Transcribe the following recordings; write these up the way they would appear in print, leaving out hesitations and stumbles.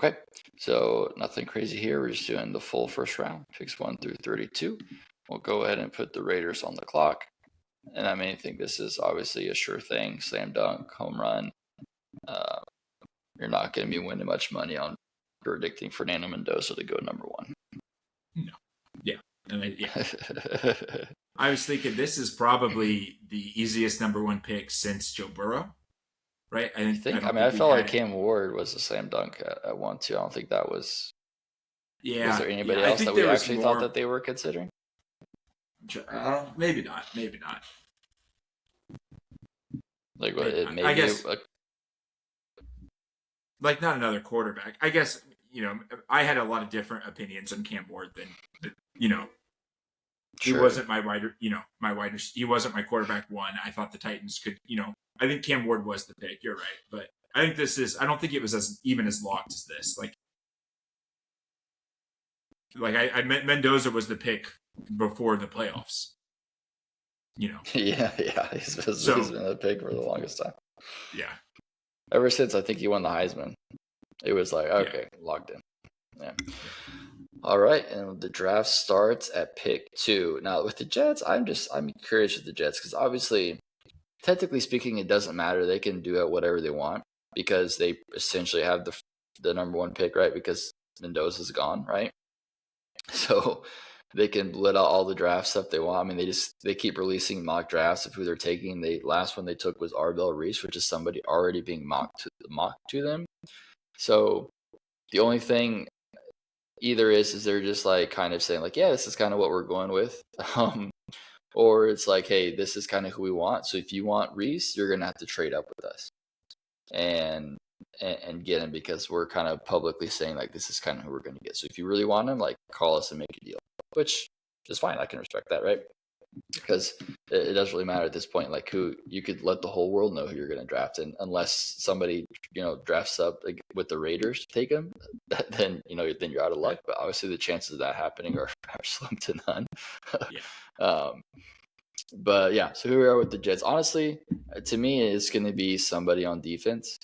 Okay, so nothing crazy here. We're just doing the full first round, picks 1 through 32. We'll go ahead and put the Raiders on the clock. And I mean, I think this is obviously a sure thing, slam dunk, home run. You're not going to be winning much money on predicting Fernando Mendoza to go number 1. No. Yeah. I was thinking this is probably the easiest number 1 pick since Joe Burrow, right? I felt like Cam Ward was a slam dunk at 1 2. I don't think that was. Yeah. Was there anybody else that we actually thought that they were considering? Maybe not. Maybe not. Like what? Maybe I guess. Like not another quarterback. I guess I had a lot of different opinions on Cam Ward than Sure. He wasn't my wider. He wasn't my quarterback 1. I thought the Titans could. I think Cam Ward was the pick. You're right, but I think this is. I don't think it was as locked as this. I meant Mendoza was the pick before the playoffs. Yeah. He's been the pick for the longest time. Yeah. Ever since I think he won the Heisman, it was like, okay, locked in. Yeah. All right, and the draft starts at pick 2. Now with the Jets, I'm curious with the Jets because obviously, technically speaking, it doesn't matter. They can do whatever they want because they essentially have the number 1 pick, right? Because Mendoza's gone, right? So they can let out all the draft stuff they want. I mean, they keep releasing mock drafts of who they're taking. The last one they took was Arvell Reese, which is somebody already being mocked to them. So the only thing either is they're just like kind of saying like, yeah, this is kind of what we're going with, or it's like, hey, this is kind of who we want. So if you want Reese, you're gonna have to trade up with us and get him because we're kind of publicly saying like this is kind of who we're gonna get. So if you really want him, like call us and make a deal. Which is fine. I can respect that, right? Because it doesn't really matter at this point. Like who you could let the whole world know who you're going to draft, and unless somebody drafts up with the Raiders to take him, then then you're out of luck. But obviously the chances of that happening are slim to none. Yeah. But yeah, so here we are with the Jets. Honestly, to me, it's going to be somebody on defense.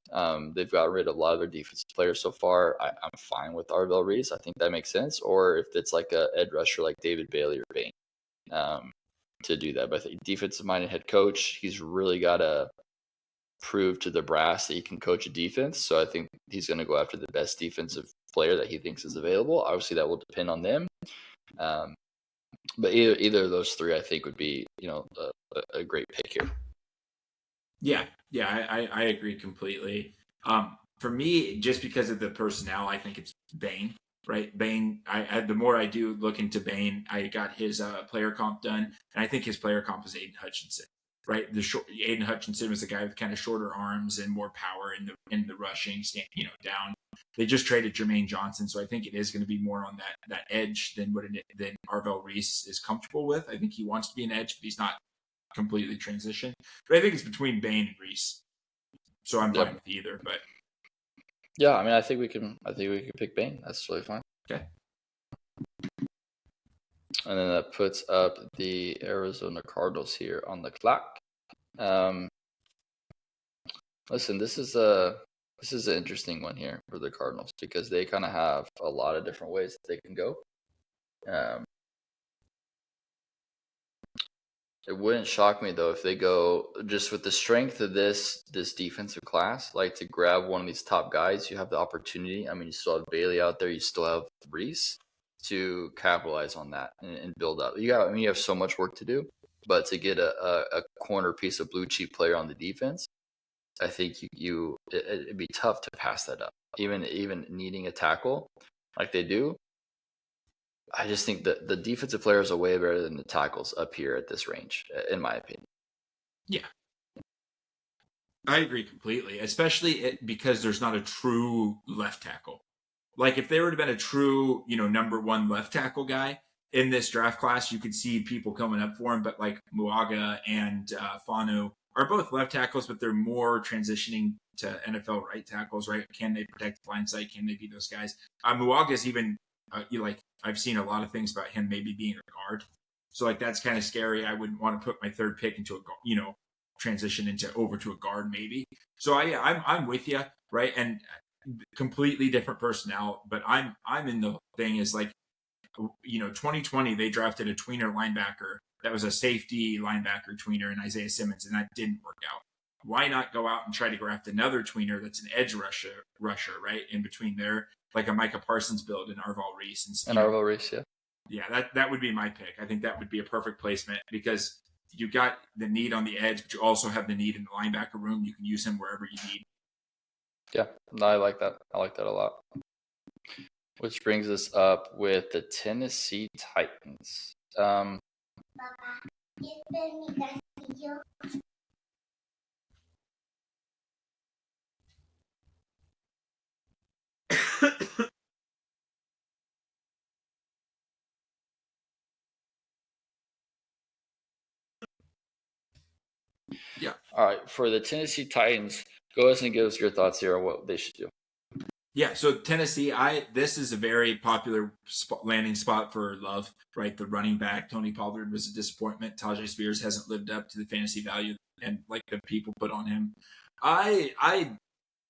They've got rid of a lot of their defensive players so far. I'm fine with Arvell Reese. I think that makes sense. Or if it's like a edge rusher like David Bailey or Bain, to do that. But I think defensive-minded head coach, he's really got to prove to the brass that he can coach a defense. So I think he's going to go after the best defensive player that he thinks is available. Obviously, that will depend on them. But either of those 3, I think, would be a great pick here. Yeah, I agree completely. For me, just because of the personnel, I think it's Bain. Right, Bain. The more I do look into Bain, I got his player comp done, and I think his player comp is Aiden Hutchinson. Right, Aiden Hutchinson was a guy with kind of shorter arms and more power in the rushing, down. They just traded Jermaine Johnson, so I think it is going to be more on that edge than than Arvell Reese is comfortable with. I think he wants to be an edge, but he's not completely transitioned. But I think it's between Bain and Reese, so I'm fine with either. But yeah, I mean, I think we can pick Bain. That's really fine. Okay. And then that puts up the Arizona Cardinals here on the clock. Listen, this is an interesting one here for the Cardinals because they kind of have a lot of different ways that they can go. It wouldn't shock me though if they go just with the strength of this defensive class, like to grab one of these top guys. You have the opportunity. I mean, you still have Bailey out there. You still have Reese to capitalize on that and build up. You have so much work to do, but to get a corner piece of blue chip player on the defense, I think it'd be tough to pass that up. Even needing a tackle like they do, I just think that the defensive players are way better than the tackles up here at this range, in my opinion. Yeah, I agree completely, especially because there's not a true left tackle. Like if there would have been a true, number 1 left tackle guy in this draft class, you could see people coming up for him. But like Muaga and Fanu are both left tackles, but they're more transitioning to NFL right tackles, right? Can they protect the blind side? Can they be those guys? Muaga's even, I've seen a lot of things about him maybe being a guard. So like that's kind of scary. I wouldn't want to put my 3rd pick into transition over to a guard maybe. So I'm with you, right? And completely different personnel. But I'm in the thing is like, 2020 they drafted a tweener linebacker that was a safety linebacker tweener in Isaiah Simmons, and that didn't work out. Why not go out and try to draft another tweener that's an edge rusher, right in between there, like a Micah Parsons build in Arval Reese, and Arval Reese, yeah. Yeah, that would be my pick. I think that would be a perfect placement because you got the need on the edge, but you also have the need in the linebacker room. You can use him wherever you need. Yeah, no, I like that. I like that a lot. Which brings us up with the Tennessee Titans. Yeah. All right, for the Tennessee Titans, go ahead and give us your thoughts here on what they should do. Yeah, so Tennessee, this is a very popular landing spot for Love, right? The running back, Tony Pollard, was a disappointment. Tyjae Spears hasn't lived up to the fantasy value and like the people put on him. I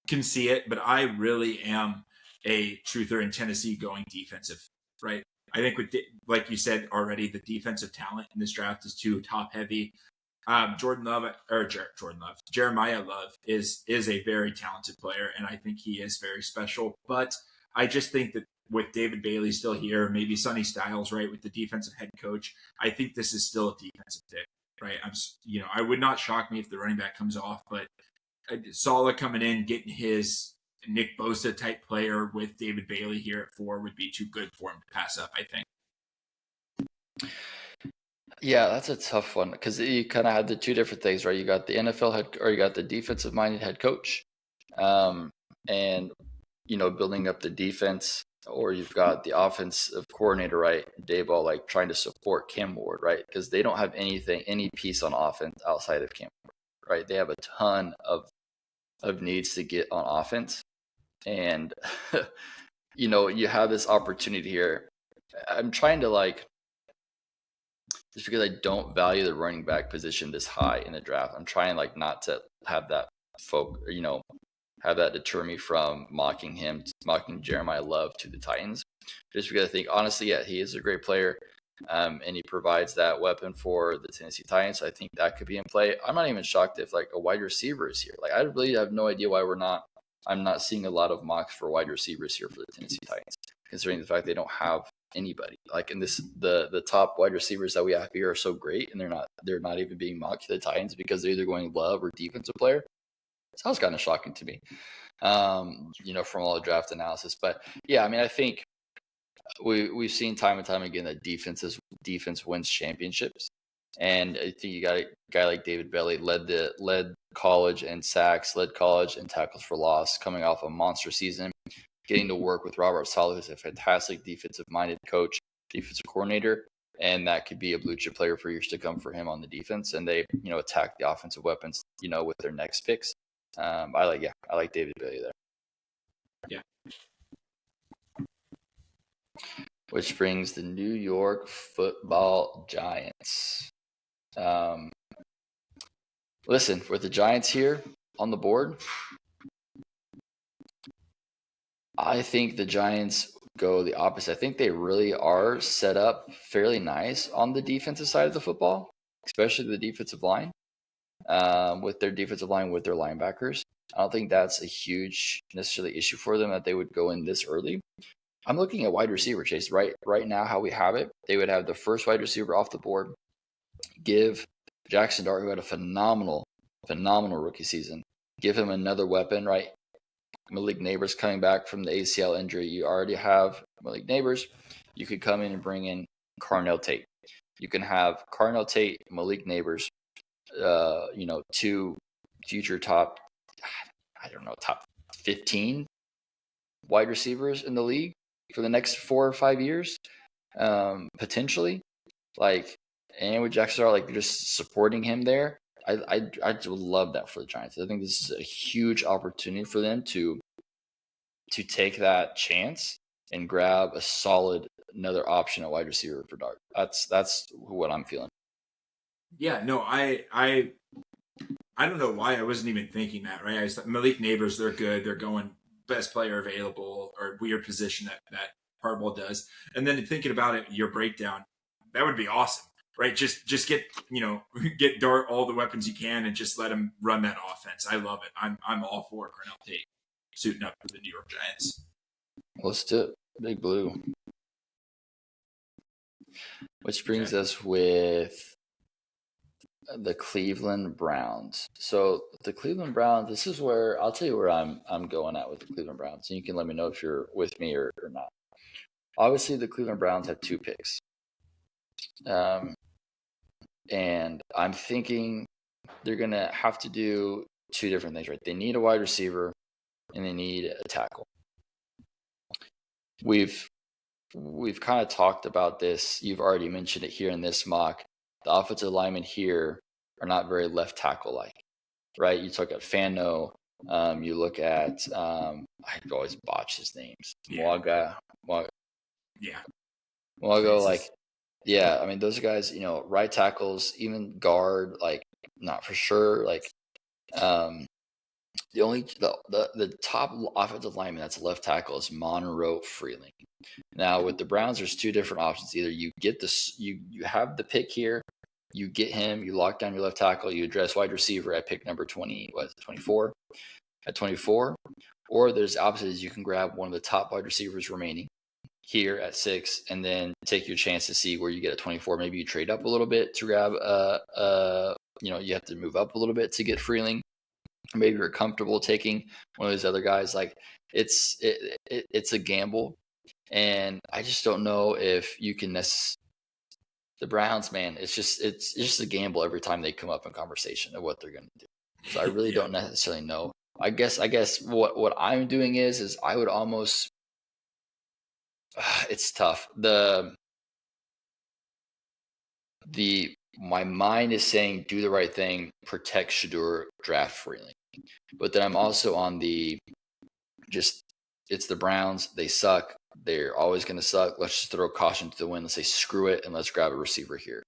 can see it, but I really am a truther in Tennessee going defensive, right? I think like you said already, the defensive talent in this draft is too top heavy. Jeremiah Love is a very talented player, and I think he is very special. But I just think that with David Bailey still here, maybe Sonny Styles, right, with the defensive head coach, I think this is still a defensive pick, right? I would not shock me if the running back comes off, but Saleh coming in, getting his Nick Bosa type player with David Bailey here at 4 would be too good for him to pass up, I think. Yeah, that's a tough one because you kind of had the two different things, right? You got the NFL head, or you got the defensive-minded head coach, and building up the defense, or you've got the offensive coordinator, right? Daboll, like trying to support Cam Ward, right? Because they don't have any piece on offense outside of Cam Ward, right? They have a ton of needs to get on offense, and you have this opportunity here. I'm trying to just because I don't value the running back position this high in the draft, I'm trying not to have that have that deter me from mocking Jeremiah Love to the Titans. Just because I think, honestly, yeah, he is a great player, and he provides that weapon for the Tennessee Titans. So I think that could be in play. I'm not even shocked if a wide receiver is here. I really have no idea why I'm not seeing a lot of mocks for wide receivers here for the Tennessee Titans, considering the fact they don't have anybody. In this, the top wide receivers that we have here are so great, and they're not even being mocked to the Titans because they're either going Love or defensive player. So that was kind of shocking to me, from all the draft analysis. But yeah, I mean, I think we've seen time and time again that defense wins championships, and I think you got a guy like David Bailey led college in sacks, led college in tackles for loss, coming off a monster season, getting to work with Robert Saleh, who's a fantastic defensive-minded coach, defensive coordinator, and that could be a blue chip player for years to come for him on the defense. And they, attack the offensive weapons, with their next picks. I like David Bailey there. Yeah. Which brings the New York Football Giants. Listen, with the Giants here on the board, I think the Giants go the opposite. I think they really are set up fairly nice on the defensive side of the football, especially the defensive line, with their defensive line, with their linebackers. I don't think that's a huge necessarily issue for them that they would go in this early. I'm looking at wide receiver, Chase. Right now, how we have it, they would have the first wide receiver off the board, give Jackson Dart, who had a phenomenal rookie season, give him another weapon, right? Malik Nabers coming back from the ACL injury. You already have Malik Nabers. You could come in and bring in Carnell Tate. You can have Carnell Tate, Malik Nabers, two future top 15 wide receivers in the league for the next 4 or 5 years, potentially. And with Jackson Dart, just supporting him there. I would love that for the Giants. I think this is a huge opportunity for them to take that chance and grab a solid another option at wide receiver for Dart. That's what I'm feeling. Yeah, no, I don't know why I wasn't even thinking that, right? Malik Nabers, they're good. They're going best player available or weird position that Harbaugh does. And then thinking about it, your breakdown, that would be awesome, right? Just get get Dart all the weapons you can and just let him run that offense. I love it. I'm all for Cornell Tate suiting up for the New York Giants. Let's do it. Big Blue. Which brings us with the Cleveland Browns. So the Cleveland Browns, this is where I'll tell you where I'm going at with the Cleveland Browns. And you can let me know if you're with me or not. Obviously, the Cleveland Browns have 2 picks. And I'm thinking they're going to have to do 2 different things, right? They need a wide receiver and they need a tackle. We've kind of talked about this. You've already mentioned it here in this mock. The offensive linemen here are not very left tackle-like, right? You look at Fano. You look at I always botch his names. Mwaga. Yeah. Mwago, like, yeah. I mean, those guys, right tackles, even guard, like, not for sure. Like, the top offensive lineman that's a left tackle is Monroe Freeling. Now with the Browns, there's 2 different options. Either you get this, you have the pick here, you get him, you lock down your left tackle, you address wide receiver at pick number 24 at 24, or there's opposites. You can grab one of the top wide receivers remaining here at 6, and then take your chance to see where you get at 24. Maybe you trade up a little bit to grab you have to move up a little bit to get Freeling. Maybe you're comfortable taking one of those other guys. Like, it's a gamble, and I just don't know if you can. The Browns, man, it's just a gamble every time they come up in conversation of what they're going to do. So I really don't necessarily know. I guess what I'm doing is I would almost. It's tough. My mind is saying do the right thing, protect Shedeur, draft Freeling. But then I'm also on it's the Browns. They suck. They're always going to suck. Let's just throw caution to the wind. Let's say screw it and let's grab a receiver here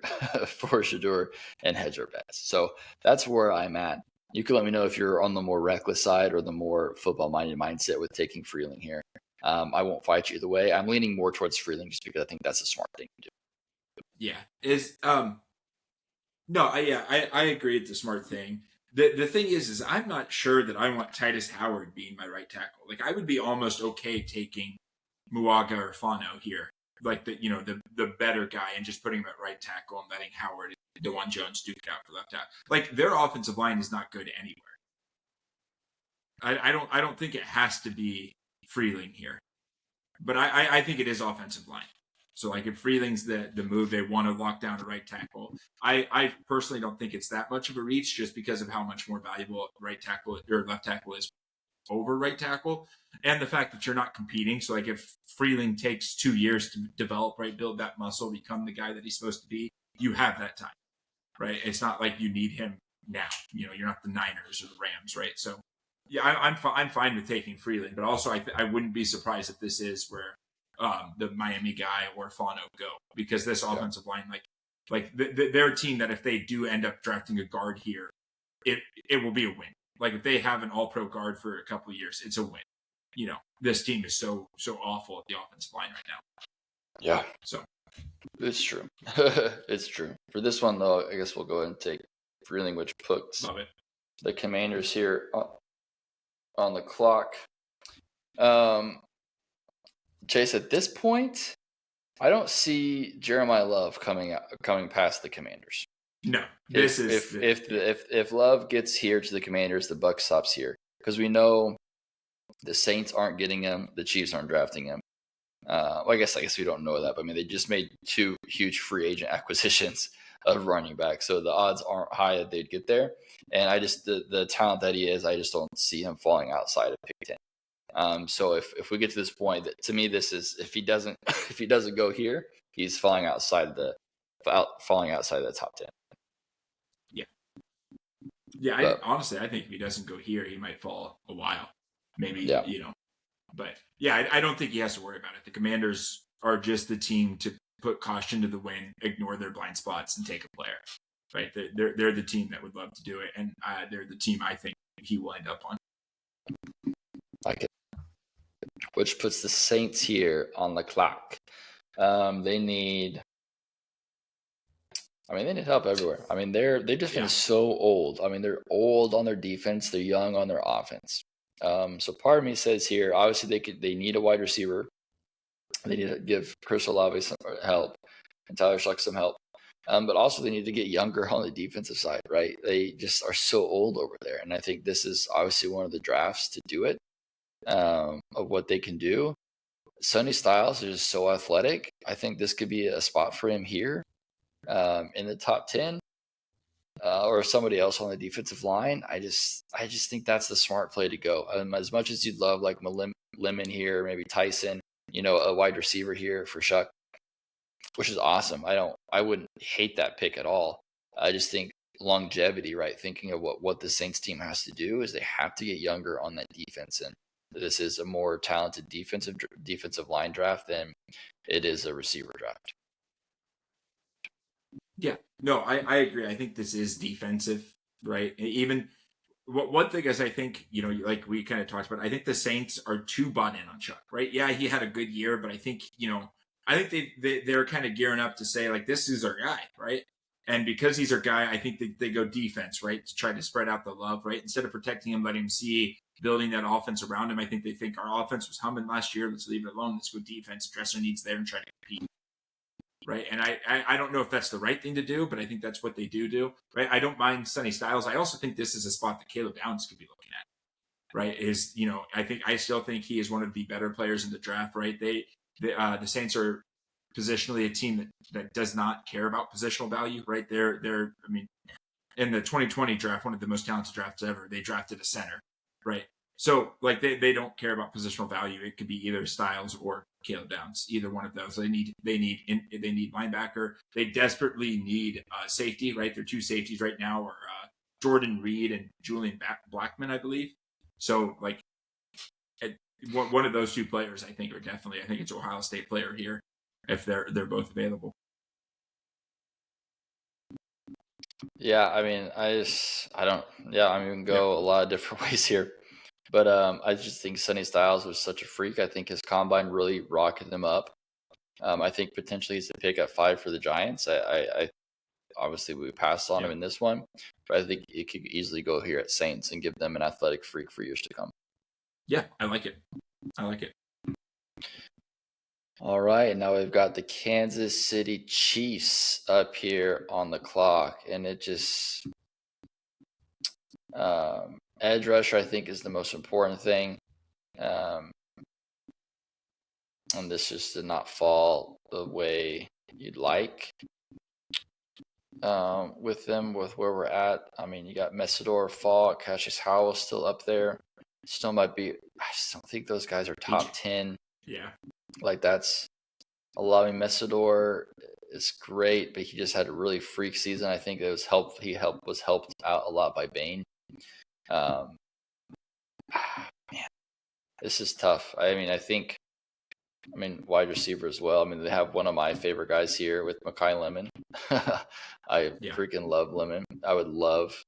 for Shedeur and hedge our bets. So that's where I'm at. You can let me know if you're on the more reckless side or the more football-minded mindset with taking Freeling here. I won't fight you either way. I'm leaning more towards Freeling just because I think that's a smart thing to do. Yeah. I agree. It's a smart thing. The thing is I'm not sure that I want Titus Howard being my right tackle. Like, I would be almost okay taking Mwaga or Fano here, like the better guy, and just putting him at right tackle and letting Howard and DeJuan Jones duke it out for left tackle. Like, their offensive line is not good anywhere. I don't think it has to be Freeling here, but I think it is offensive line. So, like, if Freeling's the move, they want to lock down a right tackle. I personally don't think it's that much of a reach, just because of how much more valuable right tackle or left tackle is over right tackle, and the fact that you're not competing. So, like, if Freeling takes 2 years to develop, right, build that muscle, become the guy that he's supposed to be, you have that time, right? It's not like you need him now. You're not the Niners or the Rams, right? So, yeah, I'm fine with taking Freeling, but also I wouldn't be surprised if this is where the Miami guy or Fano go, because this offensive line, like they're a team that if they do end up drafting a guard here, it will be a win. Like, if they have an all-pro guard for a couple of years, it's a win. This team is so awful at the offensive line right now. Yeah. So it's true. It's true. For this one, though, I guess we'll go ahead and take Freeling, which puts the Commanders here on the clock. Chase, at this point, I don't see Jeremiah Love coming past the Commanders. No, if Love gets here to the Commanders, the buck stops here, because we know the Saints aren't getting him, the Chiefs aren't drafting him. Well, I guess we don't know that, but I mean, they just made 2 huge free agent acquisitions of running back, so the odds aren't high that they'd get there. And I just the talent that he is, I just don't see him falling outside of pick 10. So if we get to this point, to me, this is if he doesn't go here, he's falling outside the top 10. Yeah, honestly, I think if he doesn't go here, he might fall a while. Maybe, But, yeah, I don't think he has to worry about it. The Commanders are just the team to put caution to the wind, ignore their blind spots, and take a player. Right? They're the team that would love to do it, and they're the team I think he will end up on. Like it. which puts the Saints here on the clock. They need help everywhere. I mean, they've just been so old. I mean, they're old on their defense. They're young on their offense. So part of me says here, obviously they need a wide receiver. They need to give Chris Olave some help and Tyler Shuck some help. But also they need to get younger on the defensive side, right? They just are so old over there. And I think this is obviously one of the drafts to do it, of what they can do. Sonny Styles is just so athletic. I think this could be a spot for him here, in the top 10, or somebody else on the defensive line. I just think that's the smart play to go. As much as you'd love like Lemon here, maybe Tyson, a wide receiver here for Shuck, which is awesome. I wouldn't hate that pick at all. I just think longevity, right? Thinking of what the Saints team has to do is they have to get younger on that defense, and this is a more talented defensive line draft than it is a receiver draft. Yeah, no, I agree. I think this is defensive, right? Even one thing is, I think, like we kind of talked about, I think the Saints are too bought in on Chuck, right? Yeah, he had a good year, but I think, I think they're kind of gearing up to say, like, this is our guy, right? And because he's our guy, I think they go defense, right? To try to spread out the love, right? Instead of protecting him, letting him see building that offense around him. I think they think our offense was humming last year. Let's leave it alone. Let's go defense, address our needs there, and try to compete. Right. And I don't know if that's the right thing to do, but I think that's what they do. Right. I don't mind Sonny Styles. I also think this is a spot that Caleb Downs could be looking at. Right. I still think he is one of the better players in the draft. Right. The Saints are positionally a team that does not care about positional value. Right. In the 2020 draft, one of the most talented drafts ever, they drafted a center. Right. So, like, they don't care about positional value. It could be either Styles or Caleb Downs, either one of those. They need linebacker. They desperately need safety, right? Their two safeties right now are Jordan Reed and Julian Blackman, I believe. So, like, one of those two players, I think it's Ohio State player here, if they're both available. Yeah, I mean, we can go a lot of different ways here. But I just think Sonny Styles was such a freak. I think his combine really rocketed him up. I think potentially he's the pick at 5 for the Giants. I obviously we passed on him in this one, but I think it could easily go here at Saints and give them an athletic freak for years to come. Yeah, I like it. All right, now we've got the Kansas City Chiefs up here on the clock, and it just edge rusher, I think, is the most important thing. And this just did not fall the way you'd like with them, with where we're at. I mean, you got Messidor, Falk, Cassius Howell still up there. Still might be. I just don't think those guys are top 10. Yeah. Like, that's a lot. I mean, Messidor is great, but he just had a really freak season. I think it was helped. Was helped out a lot by Bain. Man, this is tough. Wide receiver as well. I mean, they have one of my favorite guys here with Mekhi Lemon. I freaking love Lemon. I would love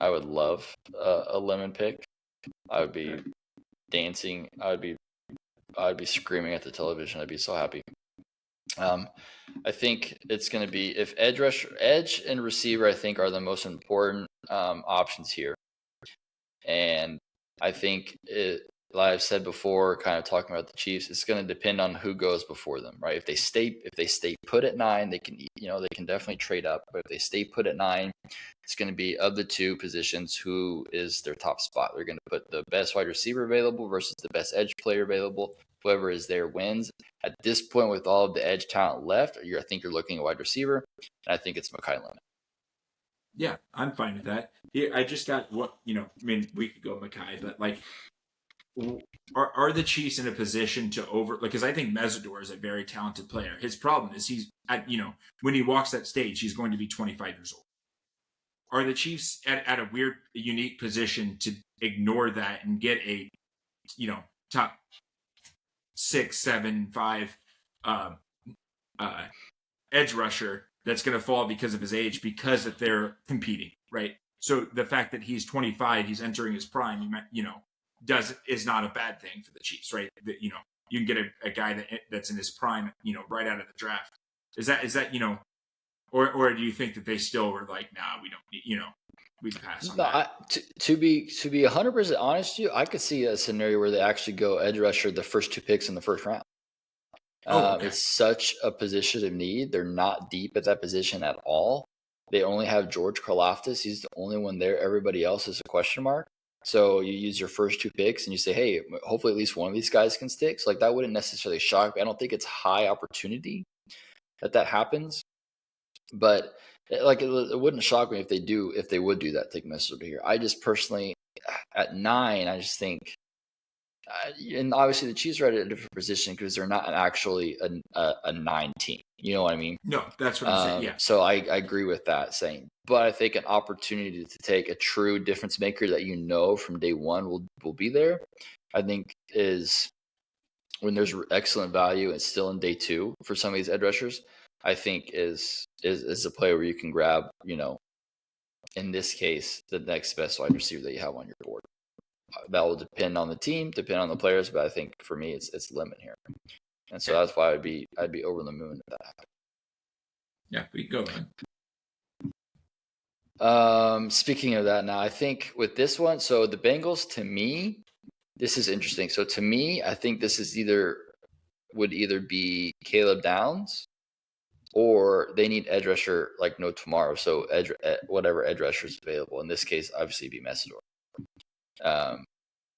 a Lemon pick. I would be dancing. I'd be screaming at the television. I'd be so happy. I think it's going to be, if edge and receiver, I think, are the most important options here. And I think like I've said before, kind of talking about the Chiefs, it's going to depend on who goes before them, right? If they stay put at 9, they can definitely trade up. But if they stay put at 9, it's going to be, of the two positions, who is their top spot. They're going to put the best wide receiver available versus the best edge player available. Whoever is there wins. At this point, with all of the edge talent left, I think you're looking at wide receiver, and I think it's Mekhi Lemon. Yeah, I'm fine with that. Here, I just got we could go Mekhi, but like, are the Chiefs in a position to because I think Messidor is a very talented player. His problem is he's when he walks that stage, he's going to be 25 years old. Are the Chiefs at a weird, unique position to ignore that and get a top 6, 7, 5 edge rusher that's going to fall because of his age, because that they're competing, right? So the fact that he's 25, he's entering his prime, is not a bad thing for the Chiefs, right? That, you can get a guy that's in his prime, right out of the draft. Is that or do you think that they still were like, nah, we don't, we'd pass on No, that? to be 100% honest with you, I could see a scenario where they actually go edge rusher the first 2 picks in the first round. Oh, okay. It's such a position of need. They're not deep at that position at all. They only have George Karlaftis. He's the only one there. Everybody else is a question mark. So you use your first 2 picks and you say, hey, hopefully at least one of these guys can stick. So like that wouldn't necessarily shock me. I don't think it's high opportunity that happens. But like it wouldn't shock me if they would do that, take Minnesota here. I just personally, at 9, I just think, and obviously the Chiefs are at a different position because they're not actually a 9 team. You know what I mean? No, that's what I'm saying. Yeah. So I agree with that saying, but I think an opportunity to take a true difference maker that from day one will be there. I think is when there's excellent value and still in day 2 for some of these edge rushers. I think is a player where you can grab, in this case, the next best wide receiver that you have on your board. That will depend on the team, depend on the players, but I think for me, it's limit here, and so that's why I'd be over the moon if that happened. Yeah, we go ahead. Speaking of that, now I think with this one, so the Bengals, to me, this is interesting. So to me, I think this is would either be Caleb Downs, or they need edge rusher like no tomorrow. So whatever edge rusher is available. In this case, obviously, it'd be Messidor.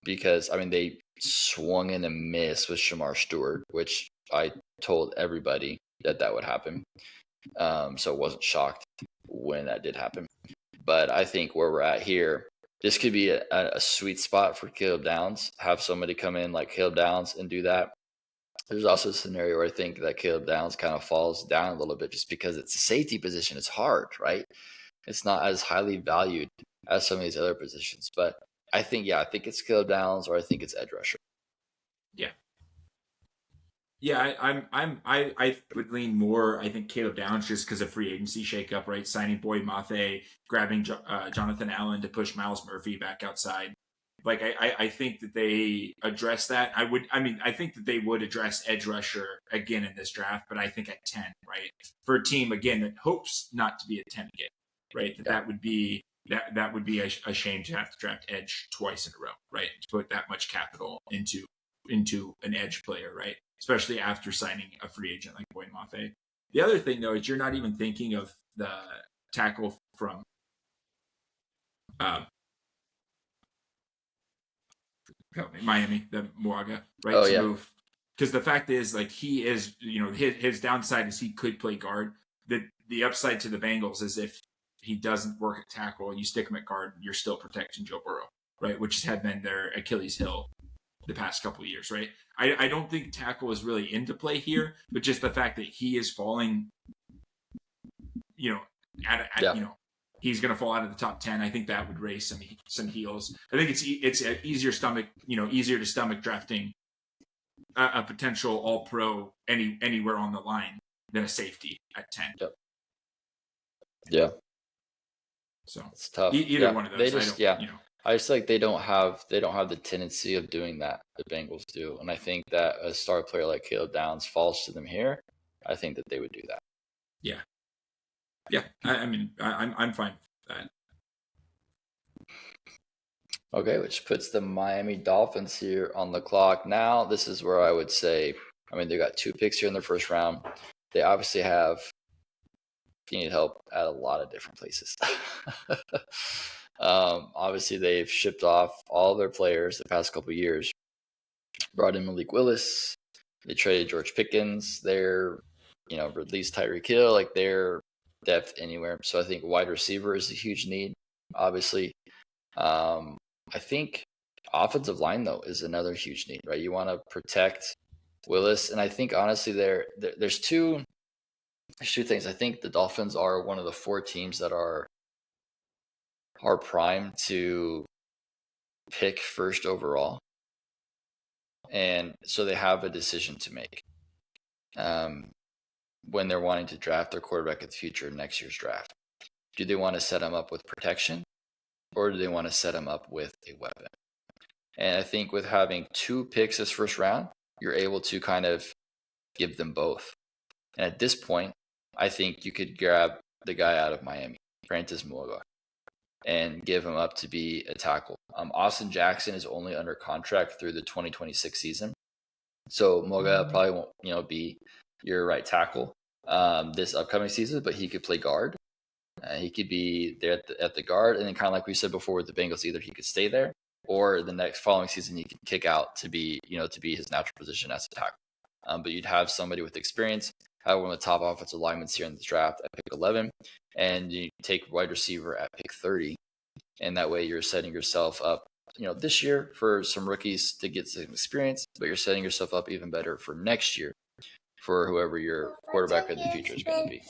Because they swung in a miss with Shamar Stewart, which I told everybody that would happen. So I wasn't shocked when that did happen. But I think where we're at here, this could be a sweet spot for Caleb Downs. Have somebody come in like Caleb Downs and do that. There's also a scenario where I think that Caleb Downs kind of falls down a little bit just because it's a safety position. It's hard, right? It's not as highly valued as some of these other positions. But I think it's Caleb Downs or I think it's edge rusher. Yeah. Yeah, I would lean more. I think Caleb Downs just because of free agency shakeup, right? Signing Boyd Mafe, grabbing Jonathan Allen to push Miles Murphy back outside. Like I think that they address that. I think that they would address edge rusher again in this draft, but I think at 10, right? For a team again that hopes not to be at 10 again, right? That would be a shame to have to draft edge twice in a row, right? To put that much capital into an edge player, right? Especially after signing a free agent like Boyd Mafe. The other thing though is you're not even thinking of the tackle from Miami, the Moaga, right? Oh, to yeah. move. Because the fact is, like, he is, his downside is he could play guard. The upside to the Bengals is if he doesn't work at tackle and you stick him at guard, you're still protecting Joe Burrow, right? Which has been their Achilles heel the past couple of years, right? I don't think tackle is really into play here, but just the fact that he is falling, he's going to fall out of the top 10. I think that would raise some heels. I think it's easier to stomach drafting a potential all-pro anywhere on the line than a safety at 10. Yep. Yeah. So it's tough. Either one of those. I just like they don't have the tendency of doing that. The Bengals do, and I think that a star player like Caleb Downs falls to them here. I think that they would do that. Yeah. Yeah, I'm fine with that. Okay, which puts the Miami Dolphins here on the clock. Now, this is where I would say, they got 2 picks here in the first round. They obviously need help at a lot of different places. Obviously, they've shipped off all their players the past couple of years. Brought in Malik Willis. They traded George Pickens. They're, released Tyreek Hill. Like, they're depth anywhere. So I think wide receiver is a huge need, obviously. I think offensive line, though, is another huge need, right? You want to protect Willis. And I think, honestly, there's two things. I think the Dolphins are one of the 4 teams that are primed to pick first overall. And so they have a decision to make when they're wanting to draft their quarterback of the future in next year's draft. Do they want to set him up with protection, or do they want to set him up with a weapon? And I think with having 2 picks this first round, you're able to kind of give them both. And at this point, I think you could grab the guy out of Miami, Francis Muoga, and give him up to be a tackle. Austin Jackson is only under contract through the 2026 season. So Muoga probably won't, be your right tackle this upcoming season, but he could play guard. He could be there at the guard, and then kind of like we said before with the Bengals, either he could stay there or the next following season he could kick out to be his natural position as a tackle. But you'd have somebody with experience, have one of the top offensive linemen here in the draft at pick 11, and you take wide receiver at pick 30, and that way you're setting yourself up, this year for some rookies to get some experience, but you're setting yourself up even better for next year for whoever your quarterback of the future is going to be.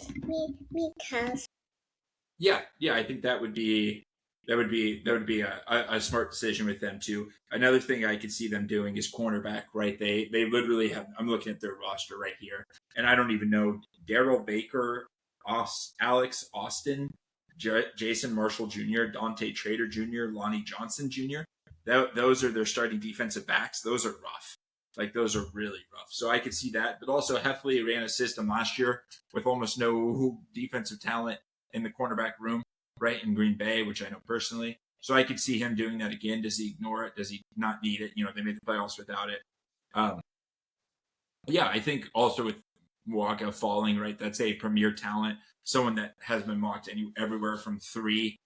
Yeah, I think that would be a smart decision with them too. Another thing I could see them doing is cornerback, right? They literally have. I'm looking at their roster right here, and I don't even know Darrell Baker, Alex Austin, Jason Marshall Jr., Dante Trader Jr., Lonnie Johnson Jr. Those are their starting defensive backs. Those are rough. Like, those are really rough. So I could see that. But also, Heffley ran a system last year with almost no defensive talent in the cornerback room, right, in Green Bay, which I know personally. So I could see him doing that again. Does he ignore it? Does he not need it? They made the playoffs without it. Yeah, I think also with Muoga falling, right, that's a premier talent, someone that has been mocked everywhere from 3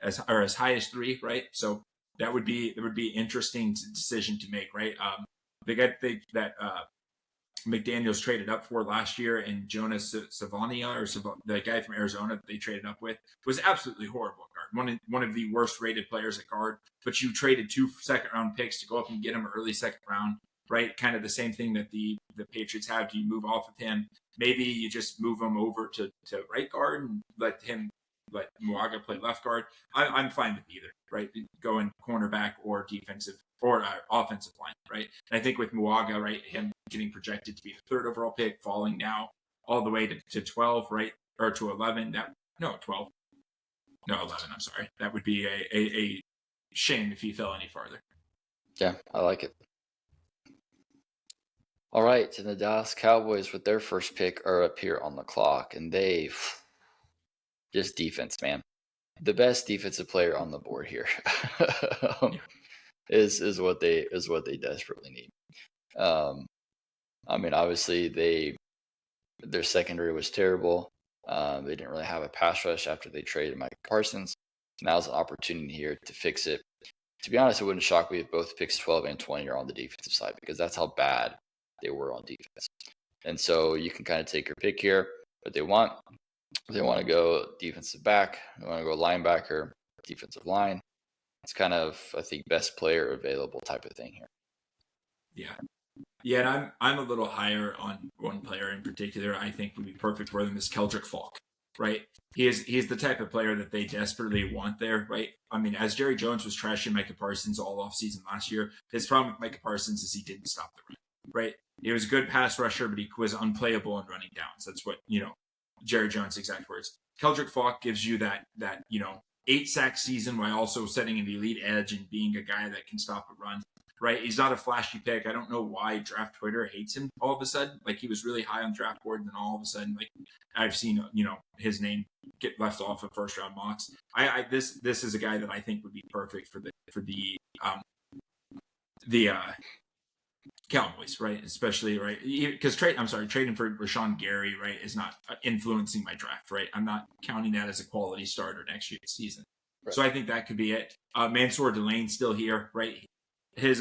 as high as 3, right? So that would be interesting decision to make, right? The guy that McDaniels traded up for last year, and Jonas Savania, or the guy from Arizona that they traded up with, was absolutely horrible at guard. One of the worst rated players at guard. But you traded 2 second-round picks to go up and get him early second round, right? Kind of the same thing that the Patriots have. Do you move off of him? Maybe you just move him over to right guard and let Muoga play left guard. I'm fine with either, right? Going cornerback or defensive or offensive line, right? And I think with Muoga, right, him getting projected to be the 3rd overall pick, falling now all the way to 12, right, or to 11. 12. No, 11. I'm sorry. That would be a shame if he fell any farther. Yeah, I like it. All right, and the Dallas Cowboys with their first pick are up here on the clock, and they just defense, man. The best defensive player on the board here is what they desperately need. I mean, obviously their secondary was terrible. They didn't really have a pass rush after they traded Micah Parsons. Now's an opportunity here to fix it. To be honest, it wouldn't shock me if both picks 12 and 20 are on the defensive side, because that's how bad they were on defense. And so you can kind of take your pick here, what they want. They want to go defensive back. They want to go linebacker, defensive line. It's kind of, I think, best player available type of thing here. Yeah, and I'm a little higher on one player in particular I think would be perfect for them is Keldrick Falk, right? He's the type of player that they desperately want there, right? I mean, as Jerry Jones was trashing Micah Parsons all offseason last year, his problem with Micah Parsons is he didn't stop the run, right? He was a good pass rusher, but he was unplayable in running downs. That's what, Jerry Jones' exact words. Keldrick Falk gives you that 8-sack season while also setting an elite edge and being a guy that can stop a run, right? He's not a flashy pick. I don't know why Draft Twitter hates him all of a sudden. Like, he was really high on the draft board, and then all of a sudden, like, I've seen, his name get left off of first-round mocks. This is a guy that I think would be perfect for the Cowboys, right? Especially, right? Because trading for Rashawn Gary, right, is not influencing my draft, right? I'm not counting that as a quality starter next year's season. Right. So I think that could be it. Mansour Delane's still here, right? His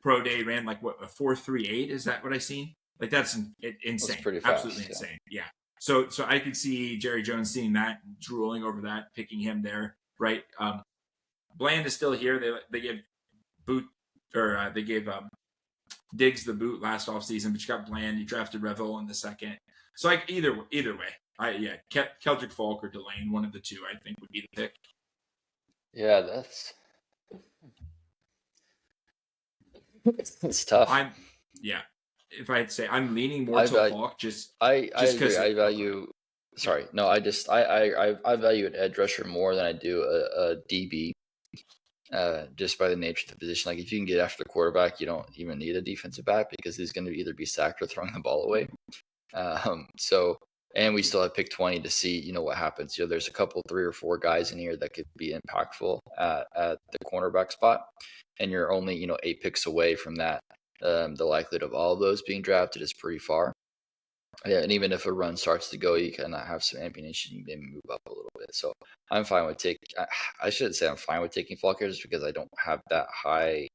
pro day ran like what, a 4.38? Is that what I seen? Like, that's insane. That's pretty fast, absolutely insane. Yeah. So I could see Jerry Jones seeing that, drooling over that, picking him there, right? Bland is still here. They gave Diggs the boot last offseason, but you got Bland. You drafted Revel in the second. So like either way, Keldrick Falk or Delane, one of the two, I think would be the pick. Yeah, it's tough. If I had to say, I'm leaning more to Falk. I agree. I value. Sorry, no. I value an edge rusher more than I do a DB. just by the nature of the position. Like if you can get after the quarterback, you don't even need a defensive back because he's going to either be sacked or throwing the ball away. And we still have pick 20 to see, what happens. There's a couple, 3 or 4 guys in here that could be impactful at the cornerback spot. And you're only, 8 picks away from that. The likelihood of all of those being drafted is pretty far. Yeah, and even if a run starts to go, you kind of have some ammunition. You maybe move up a little bit. So I'm fine with taking. I shouldn't say I'm fine with taking Falker just because I don't have that high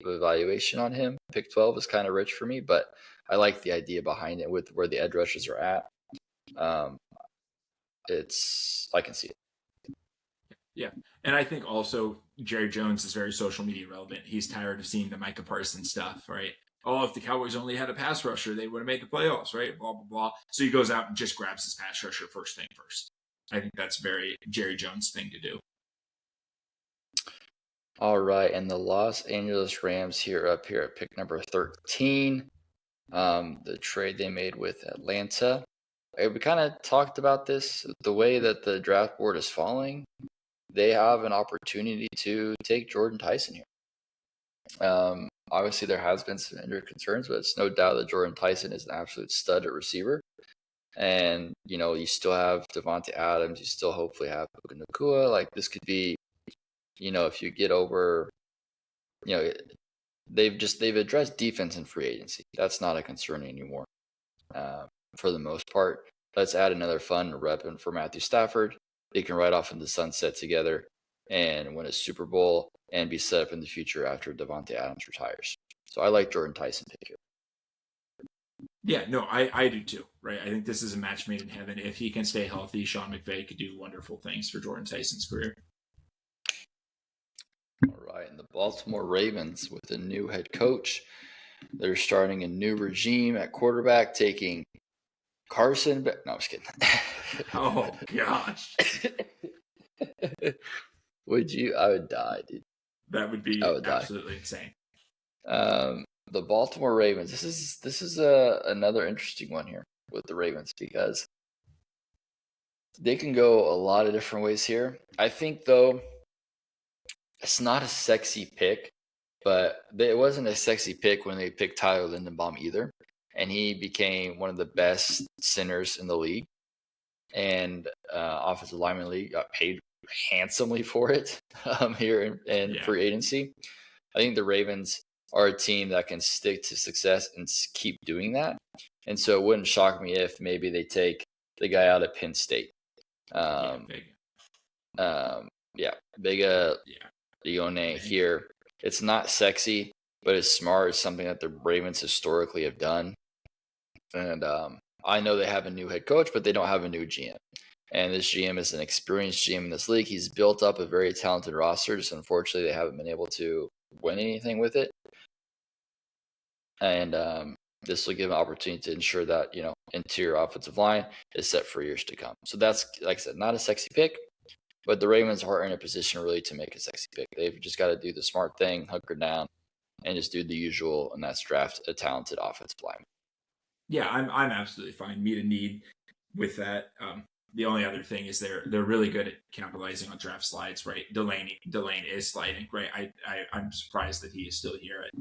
of evaluation on him. Pick 12 is kind of rich for me, but I like the idea behind it with where the edge rushers are at. I can see it. Yeah. And I think also Jerry Jones is very social media relevant. He's tired of seeing the Micah Parsons stuff, right? Oh, if the Cowboys only had a pass rusher, they would have made the playoffs, right? Blah, blah, blah. So he goes out and just grabs his pass rusher first thing first. I think that's very Jerry Jones thing to do. All right. And the Los Angeles Rams up here at pick number 13. The trade they made with Atlanta. We kind of talked about this, the way that the draft board is falling. They have an opportunity to take Jordan Tyson here. Obviously, there has been some injury concerns, but it's no doubt that Jordan Tyson is an absolute stud at receiver. And, you still have Davante Adams. You still hopefully have Puka Nacua. Like, this could be, if you get over, they've addressed defense in free agency. That's not a concern anymore. For the most part, let's add another fun weapon for Matthew Stafford. They can ride off in the sunset together and win a Super Bowl and be set up in the future after Davante Adams retires. So I like Jordan Tyson pick here. Yeah, no, I do too, right? I think this is a match made in heaven. If he can stay healthy, Sean McVay could do wonderful things for Jordan Tyson's career. All right, and the Baltimore Ravens with a new head coach. They're starting a new regime at quarterback, taking Carson. No, I'm just kidding. Oh, gosh. I would die, dude. That would be absolutely insane. The Baltimore Ravens. This is another interesting one here with the Ravens because they can go a lot of different ways here. I think though it's not a sexy pick, but it wasn't a sexy pick when they picked Tyler Linderbaum either, and he became one of the best centers in the league, and offensive lineman league got paid handsomely for it here in free agency. I think the Ravens are a team that can stick to success and keep doing that. And so it wouldn't shock me if maybe they take the guy out of Penn State. Bega Leone here. It's not sexy, but it's smart. It's something that the Ravens historically have done. And I know they have a new head coach, but they don't have a new GM. And this GM is an experienced GM in this league. He's built up a very talented roster. Just unfortunately, they haven't been able to win anything with it. And this will give an opportunity to ensure that, interior offensive line is set for years to come. So that's, like I said, not a sexy pick, but the Ravens are in a position really to make a sexy pick. They've just got to do the smart thing, hunker down, and just do the usual, and that's draft a talented offensive lineman. Yeah, I'm absolutely fine. Meet a need with that. The only other thing is they're really good at capitalizing on draft slides, right? Delane is sliding, right? I'm surprised that he is still here at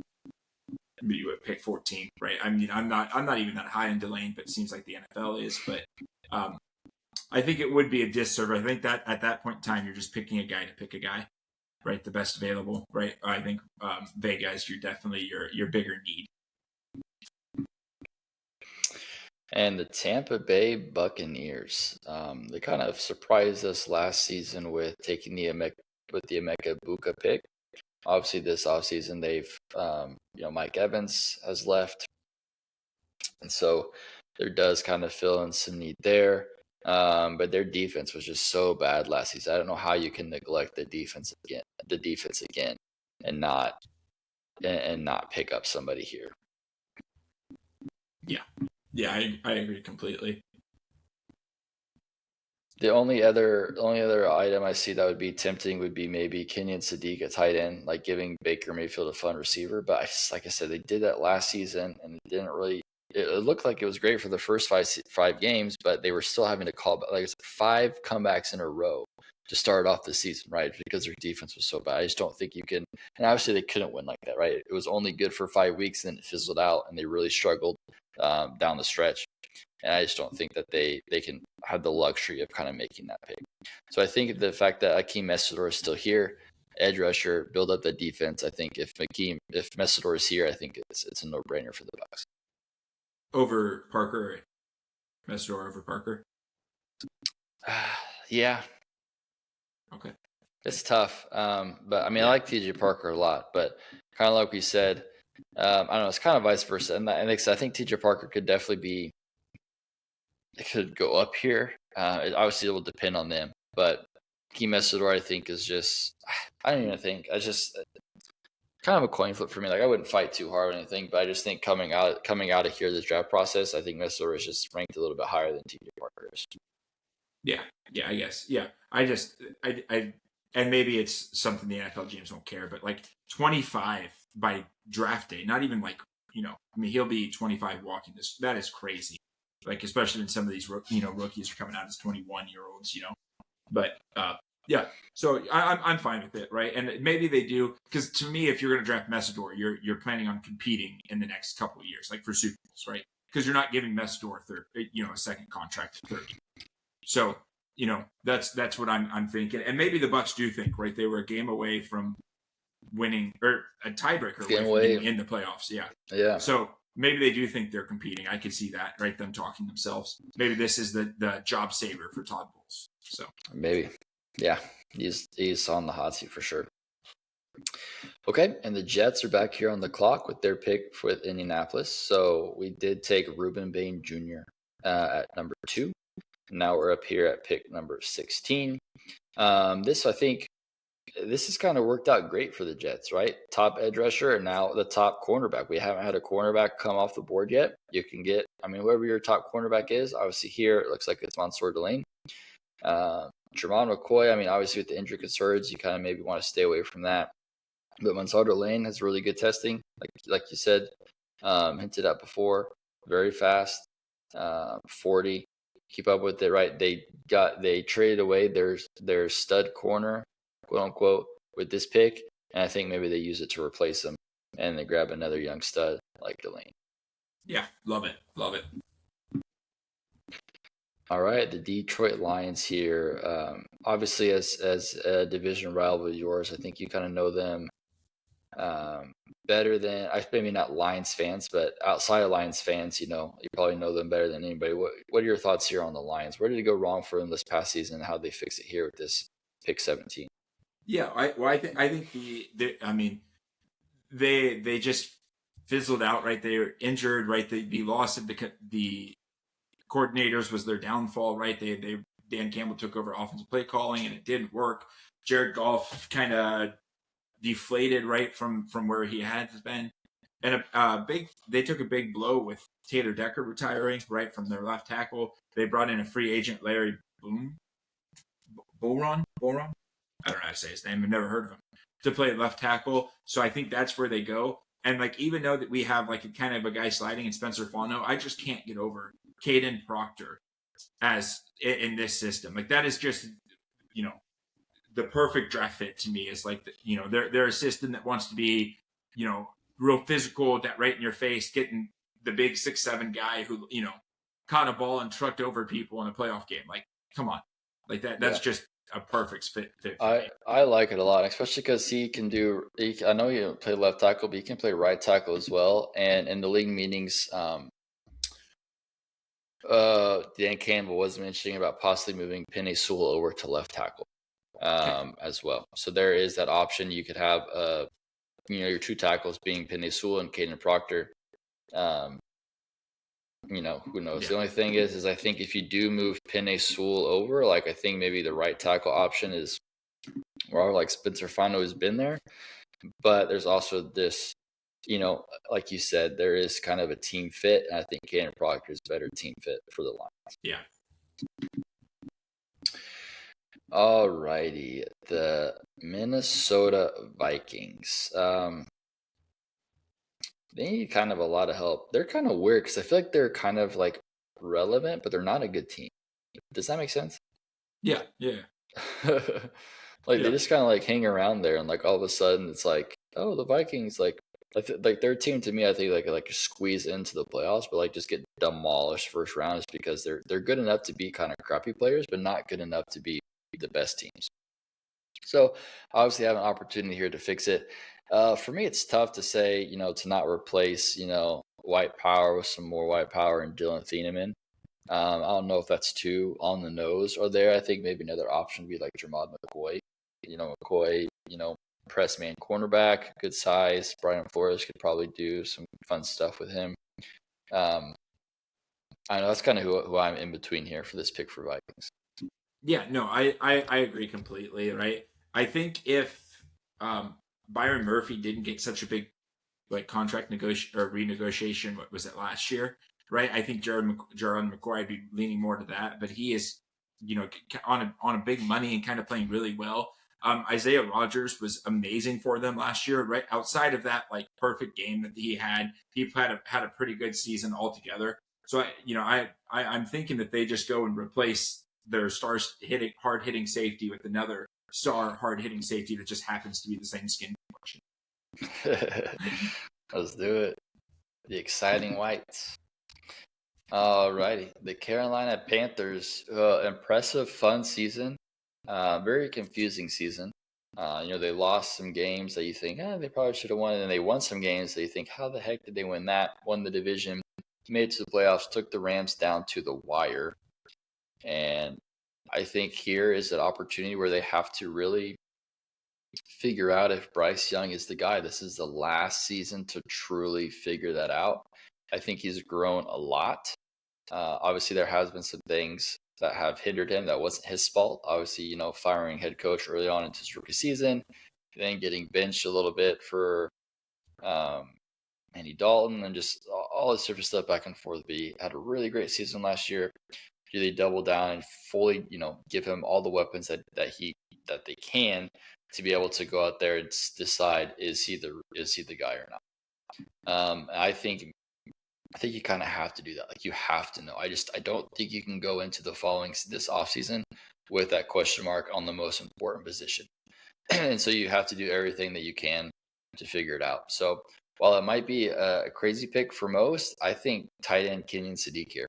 pick 14, right? I mean, I'm not even that high in Delane, but it seems like the NFL is. But I think it would be a disservice. I think that at that point in time, you're just picking a guy to pick a guy, right? The best available, right? I think Vegas, you're definitely your bigger need. And the Tampa Bay Buccaneers, they kind of surprised us last season with taking the Emeka Egbuka pick. Obviously, this offseason, they've, Mike Evans has left. And so there does kind of fill in some need there. But their defense was just so bad last season. I don't know how you can neglect the defense again and not pick up somebody here. Yeah, I agree completely. The only other item I see that would be tempting would be maybe Kenyon Sadiq at tight end, like giving Baker Mayfield a fun receiver. But like I said, they did that last season, and it didn't really. It looked like it was great for the first five games, but they were still having to call back. Like 5 comebacks in a row to start off the season, right? Because their defense was so bad. I just don't think you can. And obviously, they couldn't win like that, right? It was only good for 5 weeks, and then it fizzled out, and they really struggled down the stretch. And I just don't think that they can have the luxury of kind of making that pick. So I think the fact that Akeem Mesidor is still here, edge rusher, build up the defense. I think if Mesidor is here, I think it's a no brainer for the Bucs. Over Parker, Mesidor over Parker. Yeah. Okay. It's tough. But I mean, I like TJ Parker a lot, but kind of like we said, I don't know, it's kind of vice versa. And I think TJ Parker could definitely it could go up here. Obviously, it will depend on them, but Akeem Mesidor, I think, is just, I don't even think, kind of a coin flip for me. Like, I wouldn't fight too hard or anything, but I just think coming out of here, this draft process, I think Mesidor is just ranked a little bit higher than TJ Parker is. Yeah, I guess. Yeah, and maybe it's something the NFL GMs won't care, but like 25 by draft day, not even like, I mean, he'll be 25 walking this. That is crazy. Like, especially when some of these, rookies are coming out as 21-year-olds, But, yeah, so I'm fine with it, right? And maybe they do, because to me, if you're going to draft Mesidor, you're planning on competing in the next couple of years, like for Super Bowls, right? Because you're not giving Mesidor a second contract at 30. So, that's what I'm thinking. And maybe the Bucs do think, right? They were a game away from winning, or a tiebreaker away from being in the playoffs. Yeah. Yeah. So maybe they do think they're competing. I could see that, right? Them talking themselves. Maybe this is the job saver for Todd Bowles. So maybe. Yeah. He's on the hot seat for sure. Okay, and the Jets are back here on the clock with their pick with Indianapolis. So we did take Ruben Bain Jr. At number 2. Now we're up here at pick number 16. I think this has kind of worked out great for the Jets, right? Top edge rusher and now the top cornerback. We haven't had a cornerback come off the board yet. You can get, whoever your top cornerback is. Obviously here it looks like it's Mansour Delane. Jermon McCoy, obviously with the injury concerns, you kind of maybe want to stay away from that. But Mansour Delane has really good testing, like you said, hinted at before. Very fast, 40. Keep up with it, right? They traded away their stud corner, quote unquote, with this pick, and I think maybe they use it to replace him, and they grab another young stud like Delane. Yeah, love it. All right, the Detroit Lions here. Obviously, as a division rival of yours, I think you kind of know them better than maybe not Lions fans, but outside of Lions fans, you probably know them better than anybody. What are your thoughts here on the Lions? Where did it go wrong for them this past season, and how they fix it here with this pick 17? Yeah, I think they just fizzled out, right? They were injured, right? The loss of the coordinators was their downfall, right? Dan Campbell took over offensive play calling, and it didn't work. Jared Goff kind of deflated, right, from where he had been, and they took a big blow with Taylor Decker retiring, right, from their left tackle. They brought in a free agent, Larry Boron. I don't know how to say his name. I've never heard of him, to play left tackle. So I think that's where they go. And even though that we have a kind of a guy sliding in Spencer Fano, I just can't get over Caden Proctor as in this system. That is just, the perfect draft fit to me. Is they're a system that wants to be, real physical, that right in your face, getting the big 6'7" guy who, caught a ball and trucked over people in a playoff game. Come on. That's just a perfect fit I like it a lot, especially because he can do. I know you play left tackle, but he can play right tackle as well. And in the league meetings, Dan Campbell was mentioning about possibly moving Penei Sewell over to left tackle as well. So there is that option. You could have your two tackles being Penei Sewell and Caden Proctor. Who knows? Yeah. The only thing is I think if you do move Penei Sewell over, I think maybe the right tackle option is more Spencer Fano has been there. But there's also this, like you said, there is kind of a team fit, and I think Caden Proctor is a better team fit for the Lions. Yeah. All righty. The Minnesota Vikings. They need kind of a lot of help. They're kind of weird because I feel like they're kind of relevant, but they're not a good team. Does that make sense? Yeah. Like they Yeah. just kind of like hang around there, and like all of a sudden it's like, oh, the Vikings like their team to me, I think like squeeze into the playoffs, but like just get demolished first round is because they're good enough to be kind of crappy players, but not good enough to be the best teams. So obviously have an opportunity here to fix it. For me, it's tough to say, to not replace, White Power with some more White Power and Dylan Thieneman. I don't know if that's too on the nose or there. I think maybe another option would be like Jermod McCoy. McCoy, press man cornerback, good size. Brian Flores could probably do some fun stuff with him. I know that's kind of who I'm in between here for this pick for Vikings. Yeah, no, I agree completely, right? I think if um, Byron Murphy didn't get such a big like contract negotiation or renegotiation, what was it last year, right? I think Jared McCoy, I'd be leaning more to that, but he is, on a big money and kind of playing really well. Isaiah Rogers was amazing for them last year, right? Outside of that, like perfect game that he had a pretty good season altogether. So I'm thinking that they just go and replace their stars hard hitting safety with another star hard hitting safety that just happens to be the same skin complexion. Let's do it. The exciting whites. Alrighty. The Carolina Panthers, impressive, fun season. Very confusing season. They lost some games that you think, they probably should have won, and they won some games that you think, how the heck did they win that? Won the division, made it to the playoffs, took the Rams down to the wire. And I think here is an opportunity where they have to really figure out if Bryce Young is the guy. This is the last season to truly figure that out. I think he's grown a lot. Obviously, there has been some things that have hindered him. That wasn't his fault. Obviously, firing head coach early on into his rookie season, then getting benched a little bit for Andy Dalton, and just all this different stuff back and forth. But he had a really great season last year. Do they double down and fully, give him all the weapons that they can to be able to go out there and decide is he the guy or not? I think you kind of have to do that. Like you have to know. I don't think you can go into this offseason with that question mark on the most important position. And so you have to do everything that you can to figure it out. So while it might be a crazy pick for most, I think tight end Kenyon Sadiq here.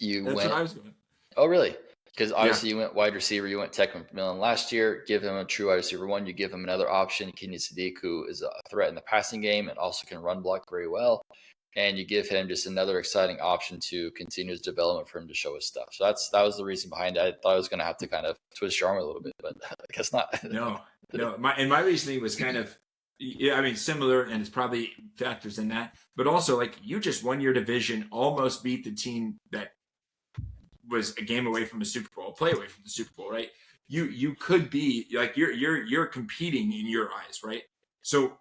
That's what I was going. Oh, really? Because obviously you went wide receiver. You went Tech McMillan last year. Give him a true wide receiver one. You give him another option, Kenyon Sadiq, who is a threat in the passing game and also can run block very well. And you give him just another exciting option to continue his development for him to show his stuff. So that was the reason behind it. I thought I was going to have to kind of twist your arm a little bit, but I guess not. No. My reasoning was kind of, similar, and it's probably factors in that. But also, like, you just won your division, almost beat the team that was a game away from a Super Bowl, play away from the Super Bowl, right? You could be like you're competing in your eyes, right? So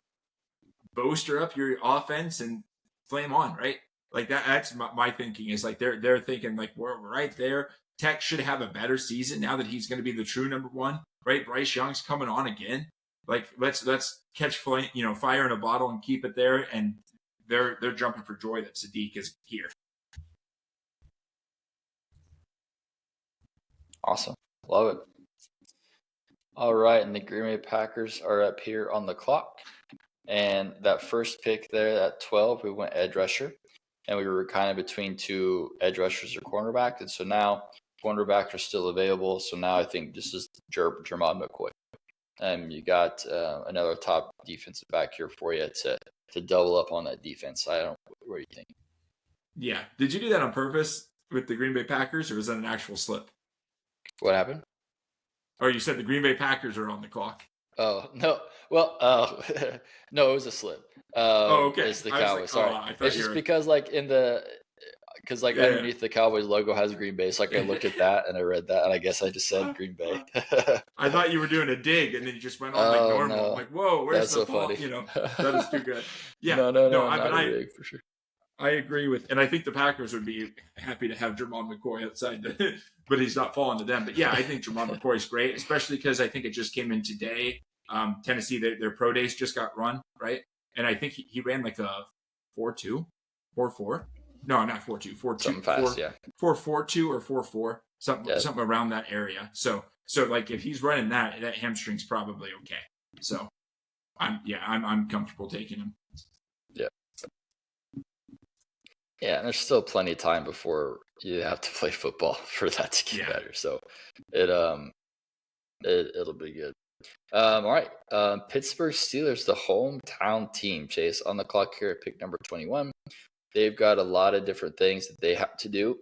bolster up your offense and flame on, right? Like that's my thinking is like they're thinking like we're right there. Tech should have a better season now that he's going to be the true number one, right? Bryce Young's coming on again. Like let's catch fire in a bottle and keep it there. And they're jumping for joy that Sadiq is here. Awesome, love it. All right, and the Green Bay Packers are up here on the clock. And that first pick there at 12, we went edge rusher. And we were kind of between two edge rushers or cornerback. And so now cornerbacks are still available. So now I think this is Jermod McCoy. And you got another top defensive back here for you to double up on that defense. What do you think? Yeah. Did you do that on purpose with the Green Bay Packers, or was that an actual slip? What happened? Or you said the Green Bay Packers are on the clock. Oh, no. Well, no, it was a slip. Okay. It's the Cowboys. Sorry. It's just because underneath underneath the Cowboys logo has Green Bay. So I looked at that and I read that and I guess I just said Green Bay. I thought you were doing a dig and then you just went on like normal. No. I'm like, whoa, where's That's the so ball? funny. That is too good. Yeah. No, not a dig for sure. I agree with, and I think the Packers would be happy to have Jermod McCoy outside, but he's not falling to them. But yeah, I think Jermod McCoy is great, especially because I think it just came in today. Tennessee, their pro days just got run, right? And I think he ran like a 4.2, 4.4. No, not 4.2, 4.2. Something fast, 4.42 or 4.4, something around that area. So So like if he's running that hamstring's probably okay. So I'm comfortable taking him. Yeah. Yeah, and there's still plenty of time before you have to play football for that to get better. So it'll be good. All right. Pittsburgh Steelers, the hometown team, Chase, on the clock here at pick number 21. They've got a lot of different things that they have to do.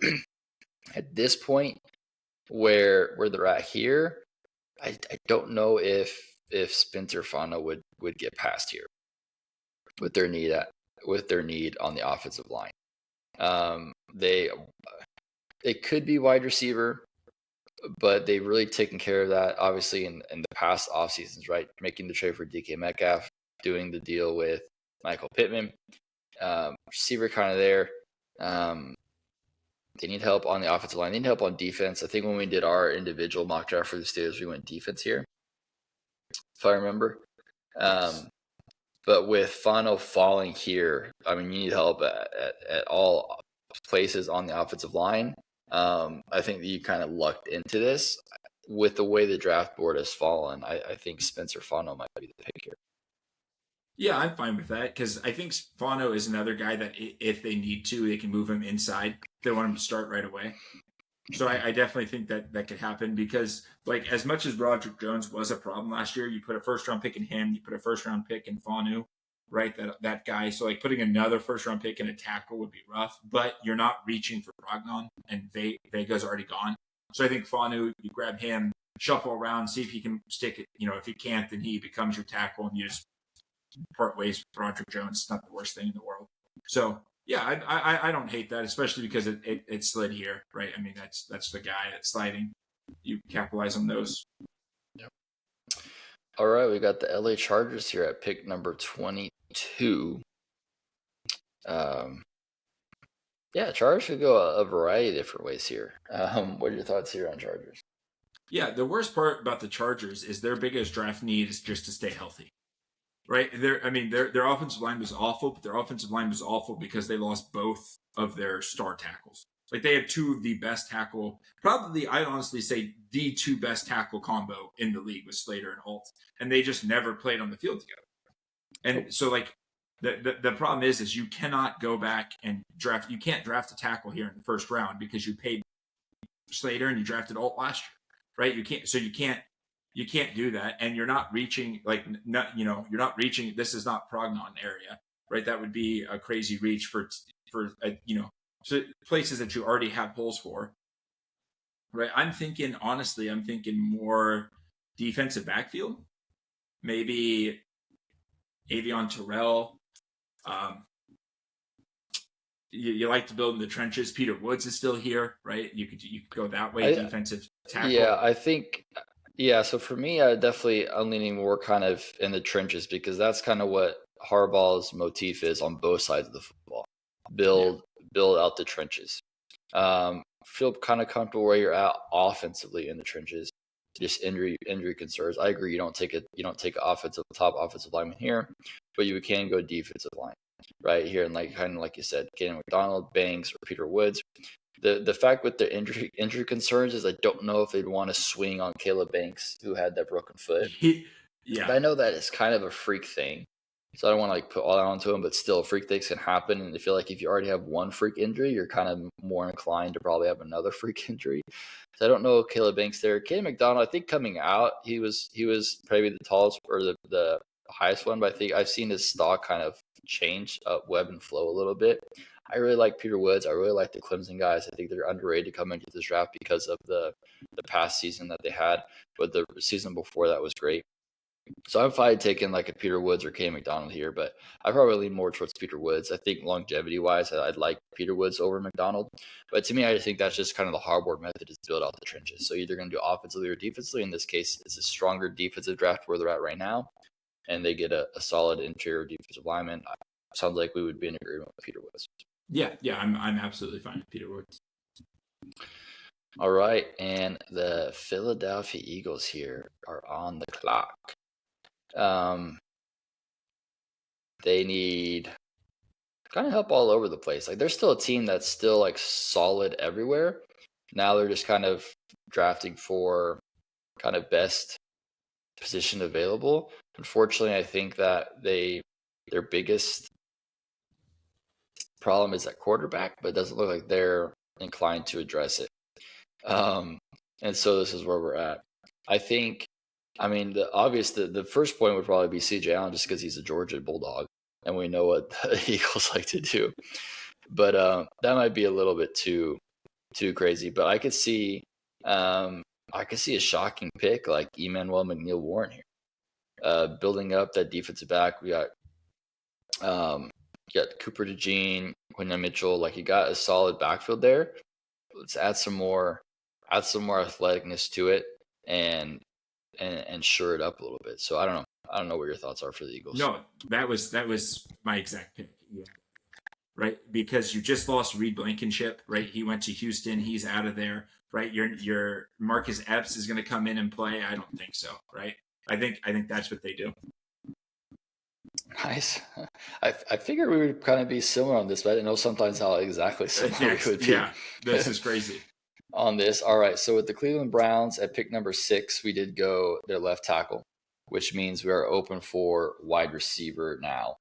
At this point, where they're at here, I don't know if Spencer Fano would get past here with their need on the offensive line. It could be wide receiver, but they've really taken care of that, obviously, in the past off seasons, right? Making the trade for DK Metcalf, doing the deal with Michael Pittman. Receiver kind of there. They need help on the offensive line. They need help on defense. I think when we did our individual mock draft for the Steelers, we went defense here, if I remember. But with Fano falling here, I mean, you need help at all places on the offensive line. I think that you kind of lucked into this. With the way the draft board has fallen, I think Spencer Fano might be the pick here. Yeah, I'm fine with that because I think Fano is another guy that if they need to, they can move him inside. They want him to start right away. So I definitely think that could happen because, like, as much as Roderick Jones was a problem last year, you put a first-round pick in him, you put a first-round pick in Fanu, right? That guy. So, like, putting another first-round pick in a tackle would be rough, but you're not reaching for Brogdon, and Vega's already gone. So I think Fanu, you grab him, shuffle around, see if he can stick it. You know, if he can't, then he becomes your tackle, and you just part ways with Roderick Jones. It's not the worst thing in the world. So yeah, I don't hate that, especially because it slid here, right? I mean, that's the guy that's sliding. You capitalize on those. Yep. All right, we got the LA Chargers here at pick number 22. Yeah, Chargers could go a variety of different ways here. What are your thoughts here on Chargers? Yeah, the worst part about the Chargers is their biggest draft need is just to stay healthy. Right, their offensive line was awful, but their offensive line was awful because they lost both of their star tackles. Like they have two of the best tackle, probably I honestly say the two best tackle combo in the league with Slater and Holt, and they just never played on the field together. And so like the problem is you cannot go back and draft. You can't draft a tackle here in the first round because you paid Slater and you drafted Holt last year, right? You can't do that, and you're not reaching you're not reaching. This is not Prognon area, right? That would be a crazy reach for so places that you already have holes for, right? I'm thinking more defensive backfield, maybe Avion Terrell. You like to build in the trenches. Peter Woods is still here, right? You could go that way, defensive tackle. Yeah, I think. Yeah, so for me, I'm leaning more kind of in the trenches because that's kind of what Harbaugh's motif is on both sides of the football. Build out the trenches. Feel kind of comfortable where you're at offensively in the trenches. Just injury concerns. I agree. You don't take top offensive lineman here, but you can go defensive line right here, and like you said, Caden McDonald, Banks, or Peter Woods. The fact with the injury concerns is I don't know if they'd want to swing on Caleb Banks, who had that broken foot. Yeah, but I know that it's kind of a freak thing, so I don't want to like put all that onto him. But still, freak things can happen, and I feel like if you already have one freak injury, you're kind of more inclined to probably have another freak injury. So I don't know Caleb Banks there. Caden McDonald, I think coming out, he was probably the tallest or the highest one, but I think I've seen his stock kind of change up, web and flow a little bit. I really like Peter Woods. I really like the Clemson guys. I think they're underrated to come into this draft because of the past season that they had, but the season before that was great. So I'm fine taking like a Peter Woods or Caden McDonald here, but I probably lean more towards Peter Woods. I think longevity-wise, I'd like Peter Woods over McDonald. But to me, I think that's just kind of the hardboard method is build out the trenches. So either going to do offensively or defensively. In this case, it's a stronger defensive draft where they're at right now, and they get a solid interior defensive lineman. Sounds like we would be in agreement with Peter Woods. Yeah, I'm absolutely fine with Peter Woods. All right, and the Philadelphia Eagles here are on the clock. They need kind of help all over the place. Like, they're still a team that's still like solid everywhere. Now they're just kind of drafting for kind of best position available. Unfortunately, I think that their biggest problem is at quarterback, but it doesn't look like they're inclined to address it. And so this is where we're at. I think, I mean, the first point would probably be CJ Allen, just because he's a Georgia Bulldog, and we know what the Eagles like to do. But that might be a little bit too crazy. But I could see a shocking pick like Emmanuel McNeil Warren here, building up that defensive back. We got Cooper DeJean, Quinton Mitchell. Like, you got a solid backfield there. Let's add some more athleticness to it and shore it up a little bit. So I don't know what your thoughts are for the Eagles. No, that was my exact pick. Yeah. Right, because you just lost Reed Blankenship. Right, he went to Houston. He's out of there. Right, your Marcus Epps is going to come in and play. I don't think so. Right, I think that's what they do. Nice. I figured we would kind of be similar on this, but I didn't know sometimes how exactly similar we would be. Yeah, this is crazy. On this. All right, so with the Cleveland Browns at pick number 6, we did go their left tackle, which means we are open for wide receiver now.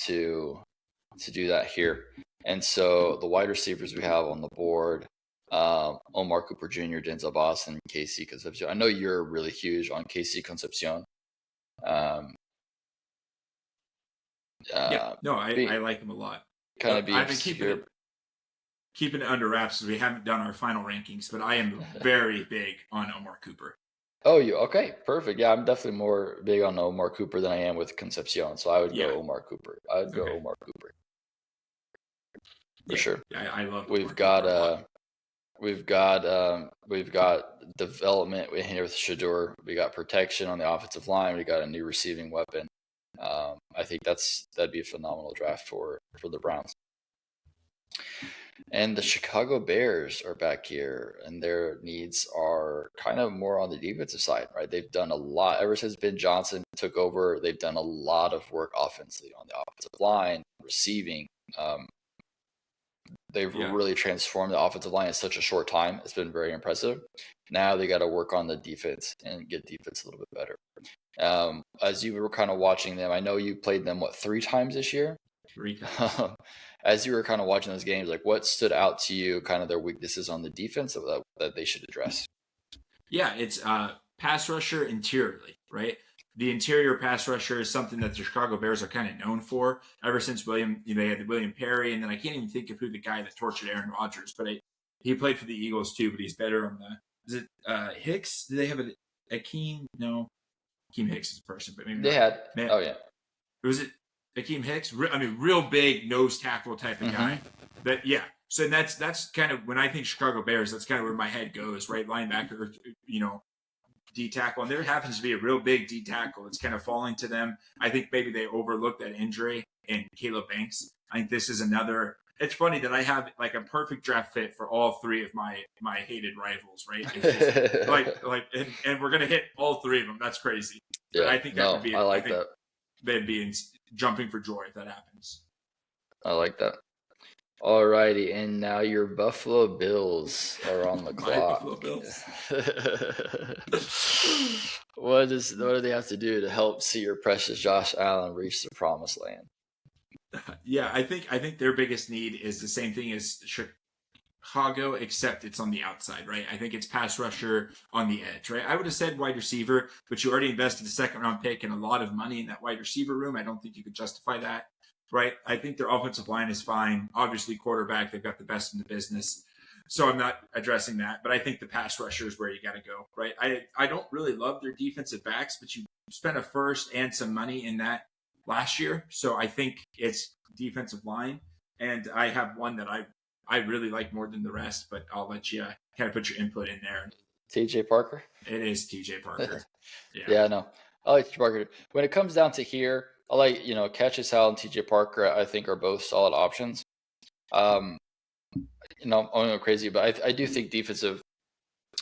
To do that here. And so the wide receivers we have on the board, Omar Cooper Jr., Denzel Boston, KC Concepcion. I know you're really huge on KC Concepcion. I like him a lot. I've been keeping it under wraps because we haven't done our final rankings, but I am very big on Omar Cooper. Oh, you okay? Perfect. Yeah, I'm definitely more big on Omar Cooper than I am with Concepcion, so I would go Omar Cooper. Omar Cooper for sure. I love. We've got development here with Shedeur. We got protection on the offensive line. We got a new receiving weapon. I think that'd be a phenomenal draft for the Browns. And the Chicago Bears are back here, and their needs are kind of more on the defensive side, right? They've done a lot ever since Ben Johnson took over. They've done a lot of work offensively on the offensive line, receiving. They've really transformed the offensive line in such a short time. It's been very impressive. Now they got to work on the defense and get defense a little bit better. As you were kind of watching them, I know you played them, 3 times this year? 3 times. As you were kind of watching those games, like, what stood out to you, kind of their weaknesses on the defense that they should address? Yeah, it's pass rusher interiorly, right? The interior pass rusher is something that the Chicago Bears are kind of known for ever since they had William Perry, and then I can't even think of who the guy that tortured Aaron Rodgers, but he played for the Eagles too, but he's better on is it Hicks? Do they have Akeem? No. Akeem Hicks is a person, but maybe they not. had. Oh, yeah. Was it Akeem Hicks? Real big nose tackle type of guy. So that's kind of, when I think Chicago Bears, that's kind of where my head goes, right? Linebacker, D tackle, and there happens to be a real big D tackle. It's kind of falling to them. I think maybe they overlooked that injury in Caleb Banks. I think this is another. It's funny that I have like a perfect draft fit for all 3 of my hated rivals, right? It's and we're gonna hit all 3 of them. That's crazy. Yeah, but I think that would be. I like that. They'd be jumping for joy if that happens. I like that. Alrighty, and now your Buffalo Bills are on the clock. Buffalo Bills. What do they have to do to help see your precious Josh Allen reach the promised land? Yeah, I think their biggest need is the same thing as Chicago, except it's on the outside, right? I think it's pass rusher on the edge, right? I would have said wide receiver, but you already invested a 2nd-round pick and a lot of money in that wide receiver room. I don't think you could justify that. Right, I think their offensive line is fine. Obviously, quarterback, they've got the best in the business. So I'm not addressing that. But I think the pass rusher is where you got to go, right? I don't really love their defensive backs, but you spent a first and some money in that last year. So I think it's defensive line. And I have one that I really like more than the rest, but I'll let you kind of put your input in there. TJ Parker? It is TJ Parker. Yeah, no. I like TJ Parker. When it comes down to here, I like, Cassius Howell and TJ Parker, I think, are both solid options. I'm going crazy, but I do think defensive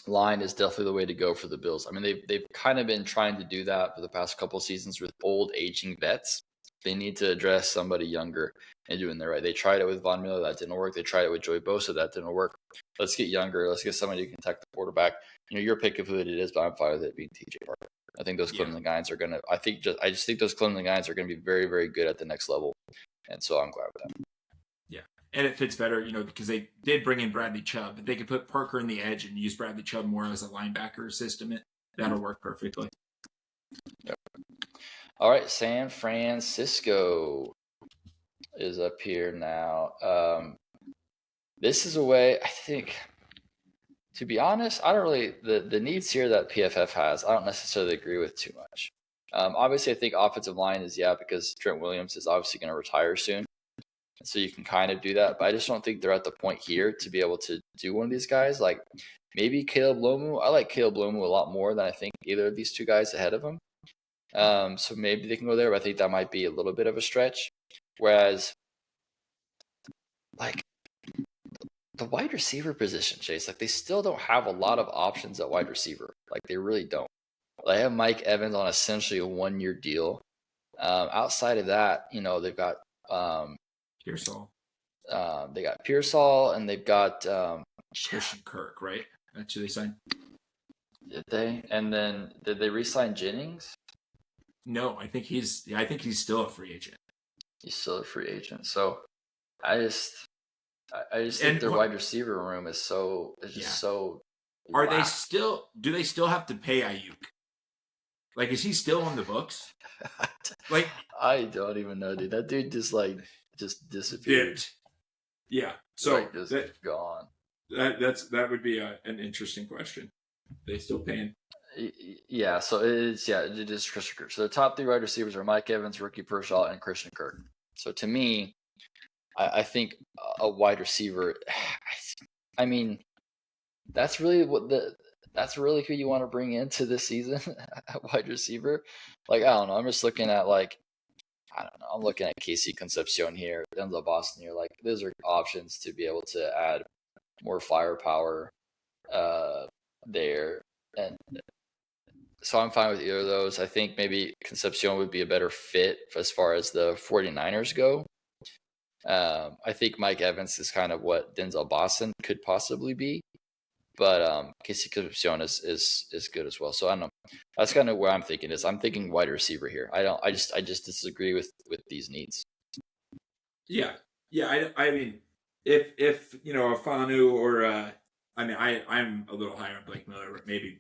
line is definitely the way to go for the Bills. I mean, they've kind of been trying to do that for the past couple of seasons with old aging vets. They need to address somebody younger and doing the right. They tried it with Von Miller, that didn't work. They tried it with Joey Bosa, that didn't work. Let's get younger. Let's get somebody who can protect the quarterback. Your pick of who it is, but I'm fine with it being TJ Parker. I think those Cleveland Guys are gonna. I just think those Cleveland Guys are gonna be very, very good at the next level, and so I'm glad with that. Yeah, and it fits better, because they did bring in Bradley Chubb. They could put Parker in the edge and use Bradley Chubb more as a linebacker system. That'll work perfectly. Yep. All right, San Francisco is up here now. This is a way, I think, to be honest, I don't really, the needs here that PFF has, I don't necessarily agree with too much. Obviously, I think offensive line is, because Trent Williams is obviously going to retire soon. So you can kind of do that. But I just don't think they're at the point here to be able to do one of these guys. Like maybe Caleb Lomu. I like Caleb Lomu a lot more than I think either of these two guys ahead of him. So maybe they can go there, but I think that might be a little bit of a stretch. Whereas, like, the wide receiver position, Chase, like they still don't have a lot of options at wide receiver. Like they really don't. They have Mike Evans on essentially a 1-year deal. Outside of that, they've got Pearsall. They got Pearsall and they've got Christian Kirk, right? That's who they signed. Did they? And then did they re-sign Jennings? No, I think he's still a free agent. He's still a free agent. So I just think their wide receiver room is so so. Are they still? Do they still have to pay Ayuk? Like, is he still on the books? Like, I don't even know, dude. That dude just disappeared. Yeah. So gone. That would be an interesting question. They still paying? Yeah. So it is Christian Kirk. So the top 3 wide receivers are Mike Evans, Ricky Pearsall, and Christian Kirk. So to me, I think a wide receiver. I mean, that's really who you want to bring into this season, a wide receiver. Like, I don't know. I'm just looking at I don't know. I'm looking at Casey Concepcion here, Denzel Boston here. Like, those are options to be able to add more firepower there. And so I'm fine with either of those. I think maybe Concepcion would be a better fit as far as the 49ers go. I think Mike Evans is kind of what Denzel Boston could possibly be. But Casey Concepcion is good as well. So I don't know. That's kind of where I'm thinking is. I'm thinking wide receiver here. I just disagree with these needs. Yeah. I mean, if Afanu or I'm a little higher on Blake Miller, maybe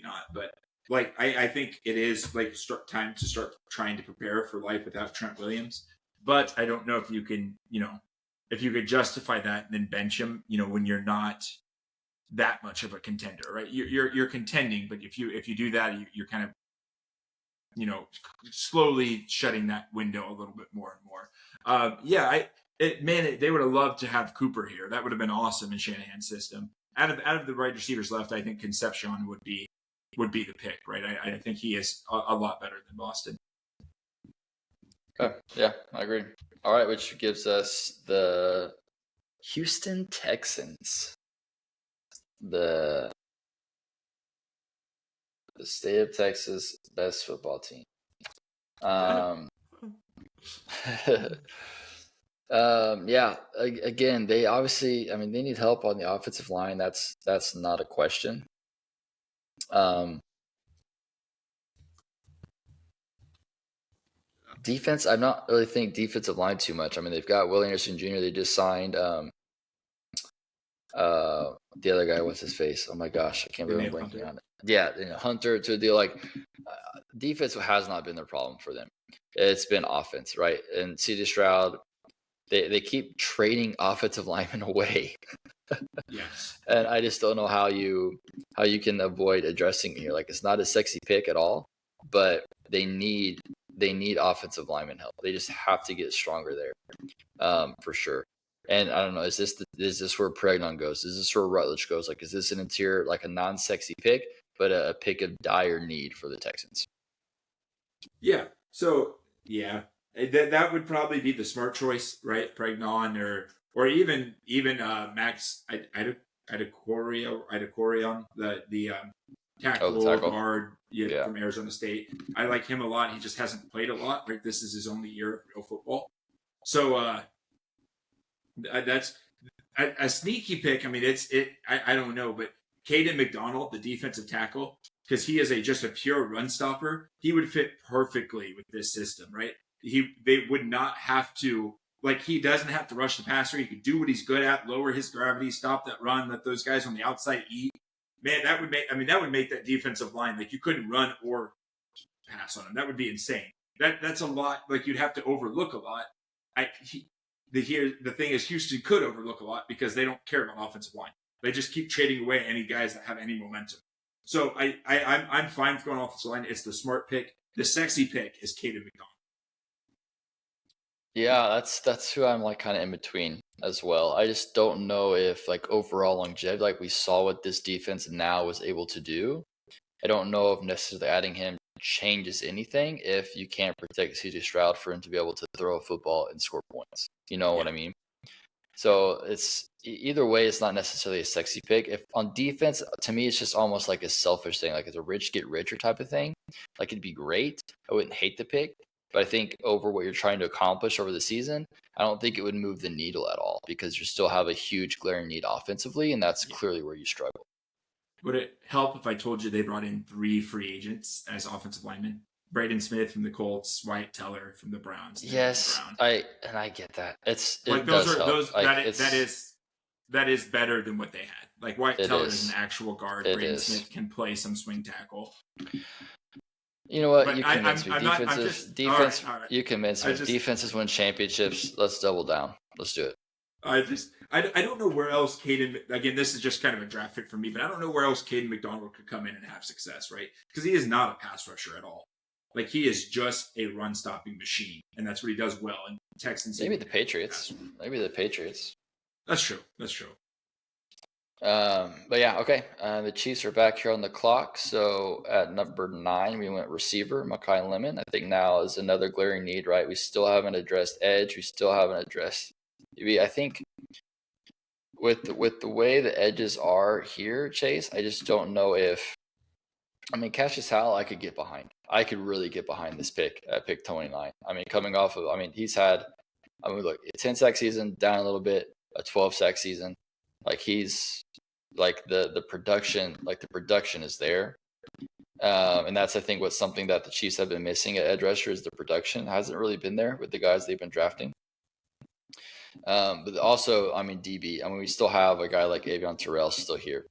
not, but like I think it is like time to start trying to prepare for life without Trent Williams. But I don't know if you can, if you could justify that and then bench him, when you're not that much of a contender, right? You're contending, but if you do that, you're kind of, slowly shutting that window a little bit more and more. They would have loved to have Cooper here. That would have been awesome in Shanahan's system. Out of the wide receivers left, I think Concepcion would be the pick, right? I think he is a lot better than Boston. Okay. Yeah, I agree. All right, which gives us the Houston Texans. The state of Texas best football team. Again, they obviously, they need help on the offensive line. That's not a question. Defense, I'm not really think defensive line too much. They've got Will Anderson Jr. They just signed the other guy, what's his face? Oh my gosh, I can't believe I'm blanking on it. Yeah, Hunter to a deal. Like, defense has not been the problem for them. It's been offense, right? And CJ Stroud, they keep trading offensive linemen away. Yes. And I just don't know how you can avoid addressing it here. Like, it's not a sexy pick at all, but they need offensive lineman help. They just have to get stronger there, for sure. And I don't know, is this where Pregnon goes? Is this where Rutledge goes? Like, is this an interior, like a non-sexy pick, but a pick of dire need for the Texans? Yeah. So, yeah, that would probably be the smart choice, right? Pregnon or even Max Idacorion, the Oh, the tackle, tackle. guard, Yeah. from Arizona State. I like him a lot. He just hasn't played a lot. Right, this is his only year of real football. So that's a sneaky pick. I mean, I don't know, but Caden McDonald, the defensive tackle, because he is just a pure run stopper, he would fit perfectly with this system, right? They would not have to, like, he doesn't have to rush the passer. He could do what he's good at, lower his gravity, stop that run, let those guys on the outside eat. Man, that would make that defensive line, like, you couldn't run or pass on him. That would be insane. That's a lot. Like, you'd have to overlook a lot. The thing is, Houston could overlook a lot because they don't care about offensive line. They just keep trading away any guys that have any momentum. So I'm fine with going offensive line. It's the smart pick. The sexy pick is Caden McDonald. Yeah, that's who I'm like kind of in between as well. I just don't know if like overall longevity, like we saw what this defense now was able to do. I don't know if necessarily adding him changes anything if you can't protect CJ Stroud for him to be able to throw a football and score points. You know what I mean? So it's either way, it's not necessarily a sexy pick. If on defense, to me, it's just almost like a selfish thing, like it's a rich get richer type of thing. Like it'd be great. I wouldn't hate the pick, but I think over what you're trying to accomplish over the season, I don't think it would move the needle at all because you still have a huge glaring need offensively, and that's clearly where you struggle. Would it help if I told you they brought in 3 free agents as offensive linemen? Braden Smith from the Colts, Wyatt Teller from the Browns. Yes, I get that. It like does those are help. those Like, that is better than what they had. Like Wyatt Teller is an actual guard. Braden is. Smith can play some swing tackle. You know what? But You convince me. Defense. All right. You convince me. Defenses win championships. Let's double down. Let's do it. I don't know where else Caden, again, this is just kind of a draft pick for me, but I don't know where else Caden McDonald could come in and have success, right? Because he is not a pass rusher at all. Like, he is just a run stopping machine, and that's what he does well. And Texans. Maybe the Patriots. That's true. But yeah, okay. The Chiefs are back here on the clock. So at number 9, we went receiver, Makai Lemon. I think now is another glaring need, right? We still haven't addressed edge. We still haven't addressed. I think with the way the edges are here, Chase, I just don't know if. I mean, Cassius Howell, I could get behind. I could really get behind this pick at pick 29. I mean, coming off of, he's had, look, a 10 sack season, down a little bit, a 12 sack season. Like he's like the production is there. And that's, I think, what's something that the Chiefs have been missing at edge rusher is the production. It hasn't really been there with the guys they've been drafting. But also, DB. We still have a guy like Avion Terrell still here.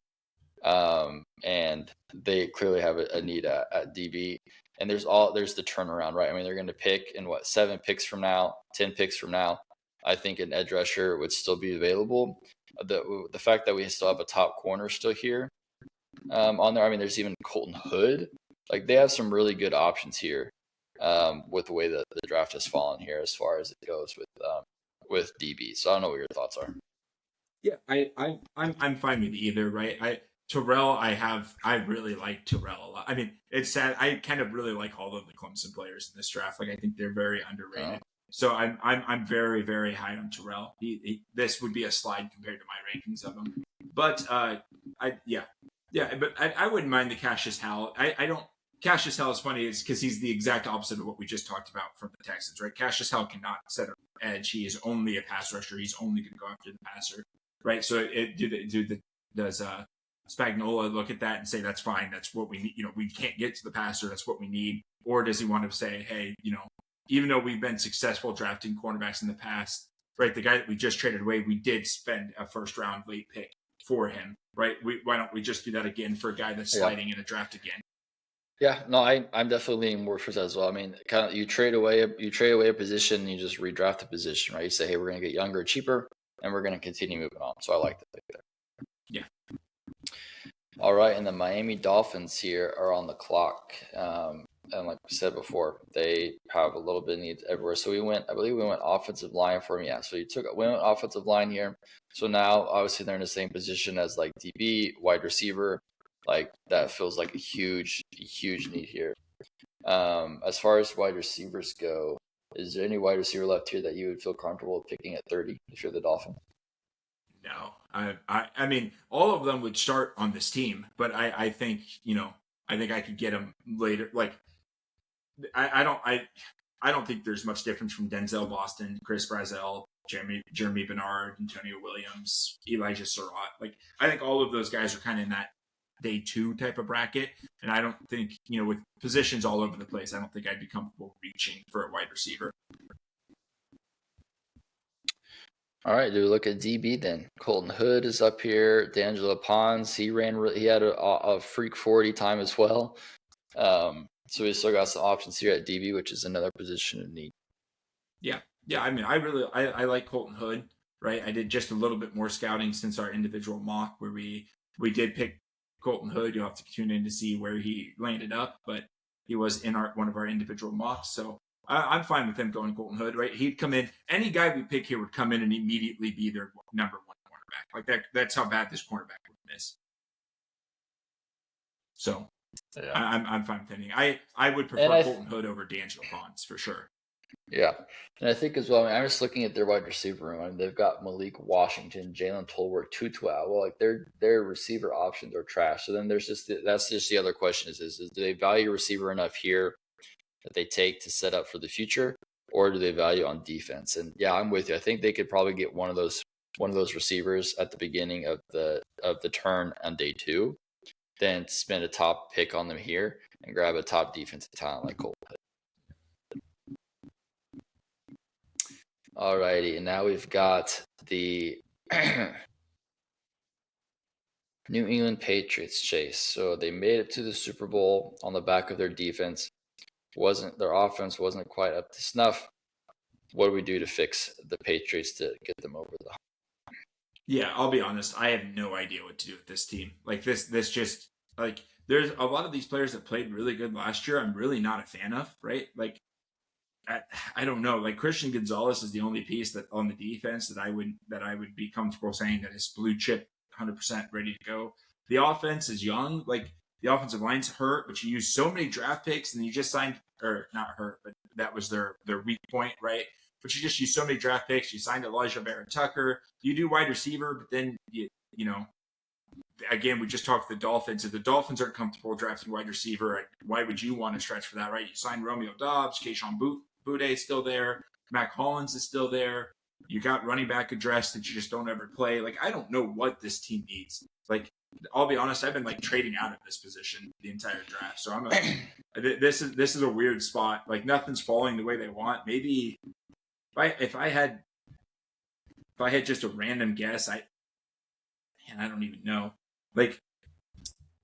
And they clearly have a need at DB. And there's the turnaround, right? They're going to pick in 7 picks from now, 10 picks from now. I think an edge rusher would still be available. The fact that we still have a top corner still here on there. There's even Colton Hood. Like they have some really good options here with the way that the draft has fallen here as far as it goes with DB. So I don't know what your thoughts are. Yeah, I'm fine with either, right? Terrell, I really like Terrell a lot. It's sad. I kind of really like all of the Clemson players in this draft. Like I think they're very underrated. So I'm very, very high on Terrell. This would be a slide compared to my rankings of him. But but I wouldn't mind the Cassius Howell. Cassius Howell is funny because he's the exact opposite of what we just talked about from the Texans, right? Cassius Howell cannot set an edge. He is only a pass rusher. He's only going to go after the passer, right? So does Spagnuolo look at that and say that's fine? That's what we need. We can't get to the passer. That's what we need. Or does he want to say, hey, even though we've been successful drafting cornerbacks in the past, right? The guy that we just traded away, we did spend a first round late pick for him, right? Why don't we just do that again for a guy that's sliding in a draft again? Yeah, no, I'm definitely leaning more towards that as well. Kind of you trade away a position, and you just redraft the position, right? You say, hey, we're going to get younger, cheaper, and we're going to continue moving on. So I like that pick there. Yeah. All right, and the Miami Dolphins here are on the clock. And like we said before, they have a little bit of need everywhere. So I believe we went offensive line for him. Yeah, so we went offensive line here. So now, obviously, they're in the same position as like DB, wide receiver. Like that feels like a huge need here. As far as wide receivers go, is there any wide receiver left here that you would feel comfortable picking at 30 if you're the Dolphins? No, all of them would start on this team, but I think I think I could get him later. Like I don't think there's much difference from Denzel Boston, Chris Brazzell, Jeremy Bernard, Antonio Williams, Elijah Surratt. Like I think all of those guys are kind of in that day 2 type of bracket. And I don't think, with positions all over the place, I don't think I'd be comfortable reaching for a wide receiver. All right, do we look at DB then? Colton Hood is up here. D'Angelo Pons, he had a freak 40 time as well. So we still got some options here at DB, which is another position of need. Yeah. I mean, I like Colton Hood, right? I did just a little bit more scouting since our individual mock where we did pick Colton Hood. You'll have to tune in to see where he landed up, but he was in one of our individual mocks. So I'm fine with him going Colton Hood, right? He'd come in. Any guy we pick here would come in and immediately be their number 1 cornerback. Like that's how bad this cornerback would miss. So yeah. I'm fine with anything. I would prefer Colton Hood over D'Angelo Pons for sure. Yeah, and I think as well. I mean, I'm just looking at their wide receiver room. I mean, they've got Malik Washington, Jalen Tolbert, Tutu Atwell. Like their receiver options are trash. So then that's just the other question is do they value receiver enough here that they take to set up for the future, or do they value on defense? And yeah, I'm with you. I think they could probably get one of those receivers at the beginning of the turn on day 2, then spend a top pick on them here and grab a top defensive talent like Cole. Alrighty, and now we've got the New England Patriots, Chase. So they made it to the Super Bowl on the back of their defense. Their offense wasn't quite up to snuff. What do we do to fix the Patriots to get them over the hump? Yeah, I'll be honest. I have no idea what to do with this team. Like this just like there's a lot of these players that played really good last year. I'm really not a fan of, right? Like I don't know. Like Christian Gonzalez is the only piece that on the defense that I would be comfortable saying that is blue chip, 100% ready to go. The offense is young. Like the offensive line's hurt, but you use so many draft picks, and you just signed, or not hurt, but that was their weak point, right? But you just use so many draft picks. You signed Elijah Barron Tucker. You do wide receiver, but then you know. Again, we just talked to the Dolphins. If the Dolphins aren't comfortable drafting wide receiver, why would you want to stretch for that, right? You signed Romeo Doubs, Kayshon Boutte is still there. Mac Hollins is still there. You got running back address that you just don't ever play. Like, I don't know what this team needs. Like, I'll be honest, I've been like trading out of this position the entire draft. So this is a weird spot. Like, nothing's falling the way they want. Maybe if I had just a random guess, I don't even know. Like,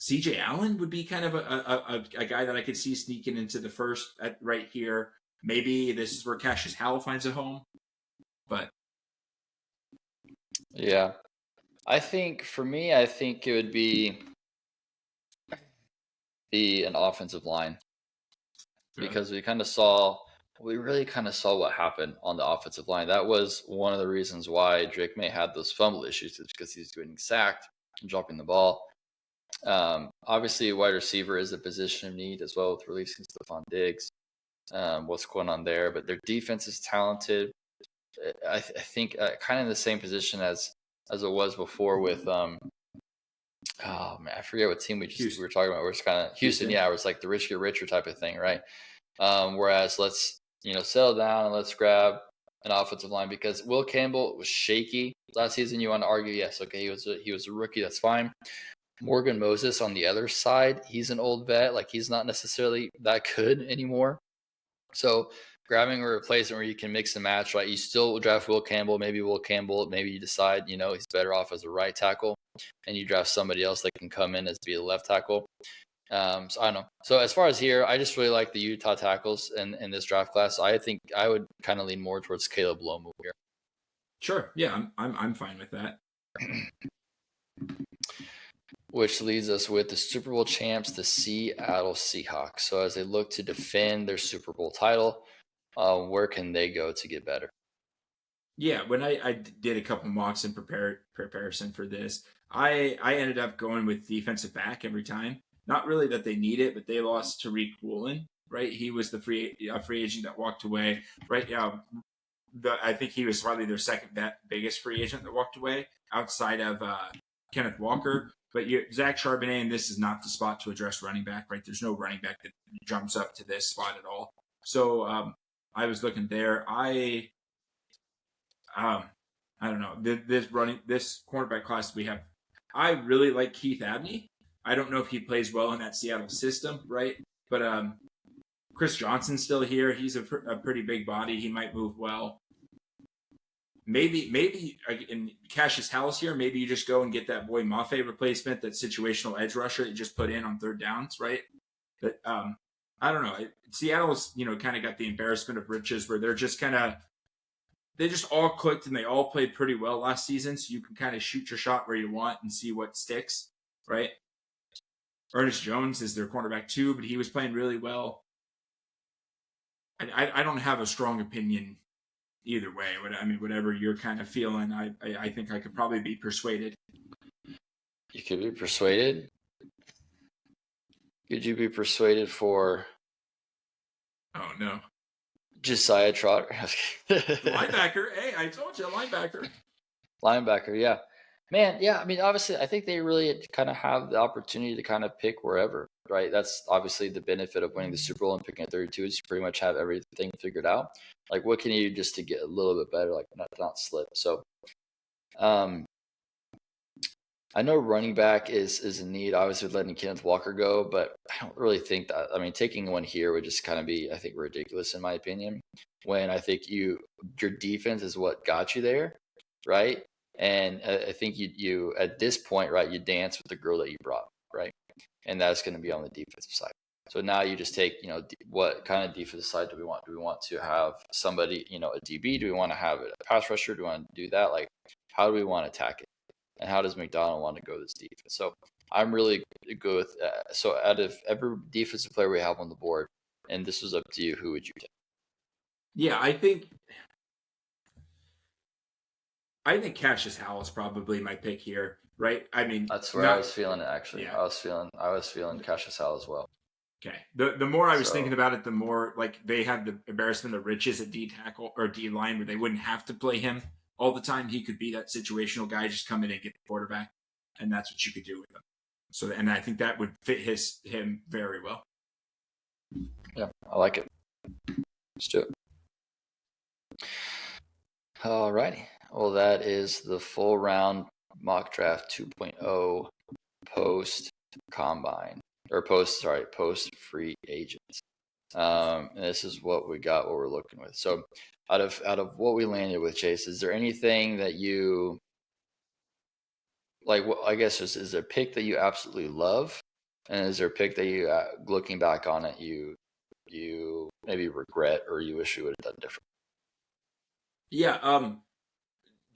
CJ Allen would be kind of a guy that I could see sneaking into the first right here. Maybe this is where Cassius Howell finds a home. But yeah, I think for me, it would be an offensive line because we really kind of saw what happened on the offensive line. That was one of the reasons why Drake May had those fumble issues, is because he's getting sacked and dropping the ball. Obviously, wide receiver is a position of need as well with releasing Stephon Diggs. What's going on there? But their defense is talented. I think kind of in the same position as it was before with oh man, I forget what team we were talking about. Where it's kind of Houston, yeah, where it's like the rich get richer type of thing, right? Whereas let's settle down and let's grab an offensive line, because Will Campbell was shaky last season. You want to argue, yes, okay, he was a rookie, that's fine. Morgan Moses on the other side, he's an old vet, like he's not necessarily that good anymore. So grabbing a replacement where you can mix and match, right? You still draft Will Campbell, maybe you decide, he's better off as a right tackle, and you draft somebody else that can come in as be a left tackle. So I don't know. So as far as here, I just really like the Utah tackles in this draft class. I think I would kind of lean more towards Caleb Lomu here. Sure. Yeah, I'm fine with that. Which leads us with the Super Bowl champs, the Seattle Seahawks. So as they look to defend their Super Bowl title, where can they go to get better? Yeah, when I did a couple mocks in comparison for this, I ended up going with defensive back every time. Not really that they need it, but they lost Tariq Woolen, right? He was the free agent that walked away, right? Yeah, I think he was probably their second biggest free agent that walked away outside of Kenneth Walker. But Zach Charbonnet, and this is not the spot to address running back, right? There's no running back that jumps up to this spot at all. So I was looking there. I don't know. This cornerback class we have, I really like Keith Abney. I don't know if he plays well in that Seattle system, right? But Chris Johnson's still here. He's a pretty big body. He might move well. Maybe in Cassius House here, maybe you just go and get that Boy Mafe replacement, that situational edge rusher that you just put in on third downs, right? But I don't know. Seattle's, kind of got the embarrassment of riches where they're just they just all clicked and they all played pretty well last season. So you can kind of shoot your shot where you want and see what sticks, right? Ernest Jones is their cornerback too, but he was playing really well. I don't have a strong opinion either way. I mean, whatever you're kind of feeling, I think I could probably be persuaded. You could be persuaded? Could you be persuaded for... Oh, no. Josiah Trotter? Linebacker. Hey, I told you, linebacker. Linebacker, yeah. Man, yeah, I mean, obviously, I think they really kind of have the opportunity to kind of pick wherever, right? That's obviously the benefit of winning the Super Bowl and picking at 32 is you pretty much have everything figured out. Like, what can you do just to get a little bit better, like not slip? So, I know running back is a need. Obviously, letting Kenneth Walker go, but I don't really think that. I mean, taking one here would just kind of be, I think, ridiculous in my opinion. When I think your defense is what got you there, right? And I think you at this point, right, you dance with the girl that you brought, right? And that's going to be on the defensive side. So now you just take, what kind of defensive side do we want? Do we want to have somebody, a DB? Do we want to have a pass rusher? Do we want to do that? Like, how do we want to attack it? And how does McDonald want to go this defense? So I'm really good with so out of every defensive player we have on the board, and this was up to you, who would you take? Yeah, I think Cassius Howell is probably my pick here, right? I mean, that's where I was feeling it actually. Yeah. I was feeling Cassius Howell as well. Okay. The more I was thinking about it, the more like they have the embarrassment of riches at D tackle or D line where they wouldn't have to play him all the time. He could be that situational guy, just come in and get the quarterback, and that's what you could do with him. So, and I think that would fit him very well. Yeah, I like it. Let's do it. All righty. Well, that is the full round mock draft 2.0 post combine or post free agents. And this is what we got, what we're looking with. So out of what we landed with, Chase, is there anything that you like? I guess is there a pick that you absolutely love, and is there a pick that you, looking back on it, you maybe regret or you wish you would have done different? Yeah,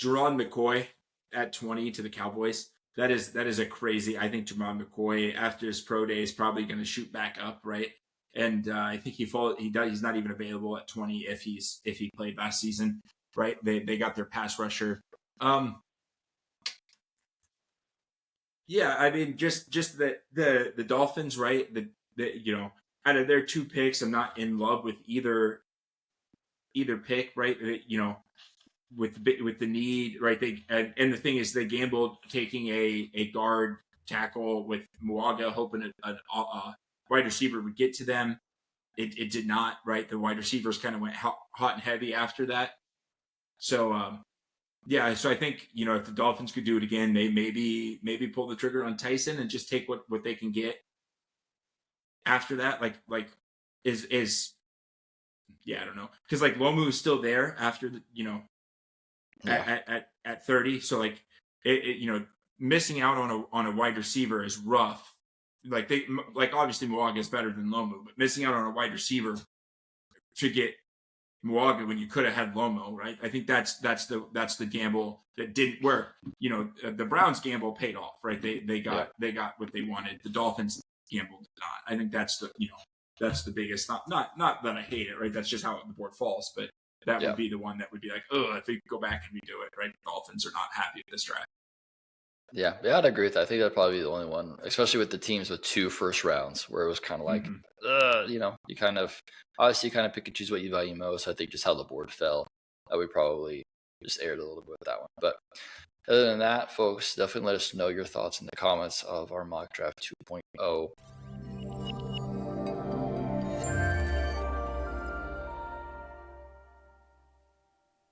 Jerron McCoy at 20 to the Cowboys. That is a crazy. I think Jerron McCoy after his pro day is probably going to shoot back up, right? And I think he's not even available at 20 if he played last season, right? They got their pass rusher. Yeah, I mean just the Dolphins, right? The out of their two picks, I'm not in love with either pick, right? With the need, right? And the thing is, they gambled taking a guard tackle with Muaga, hoping a wide receiver would get to them. It did not, right? The wide receivers kind of went hot and heavy after that. So, yeah. So I think if the Dolphins could do it again, they maybe pull the trigger on Tyson and just take what they can get after that. Like is yeah, I don't know, because like Lomu is still there after at 30. So like missing out on a wide receiver is rough. Like obviously Muaga is better than Lomu, but missing out on a wide receiver to get Muaga when you could have had Lomo, right? I think that's the gamble that didn't work. The Browns gamble paid off, right? They got what they wanted. The Dolphins gamble did not. I think that's the biggest. Not that I hate it, right? That's just how the board falls, but that would be the one that would be like, oh, if we go back and redo it, right? The Dolphins are not happy with this draft. Yeah, I'd agree with that. I think that'd probably be the only one, especially with the teams with 2 first rounds, where it was kind of like, you kind of pick and choose what you value most. I think just how the board fell, we probably just aired a little bit with that one. But Other than that, folks, definitely let us know your thoughts in the comments of our mock draft 2.0.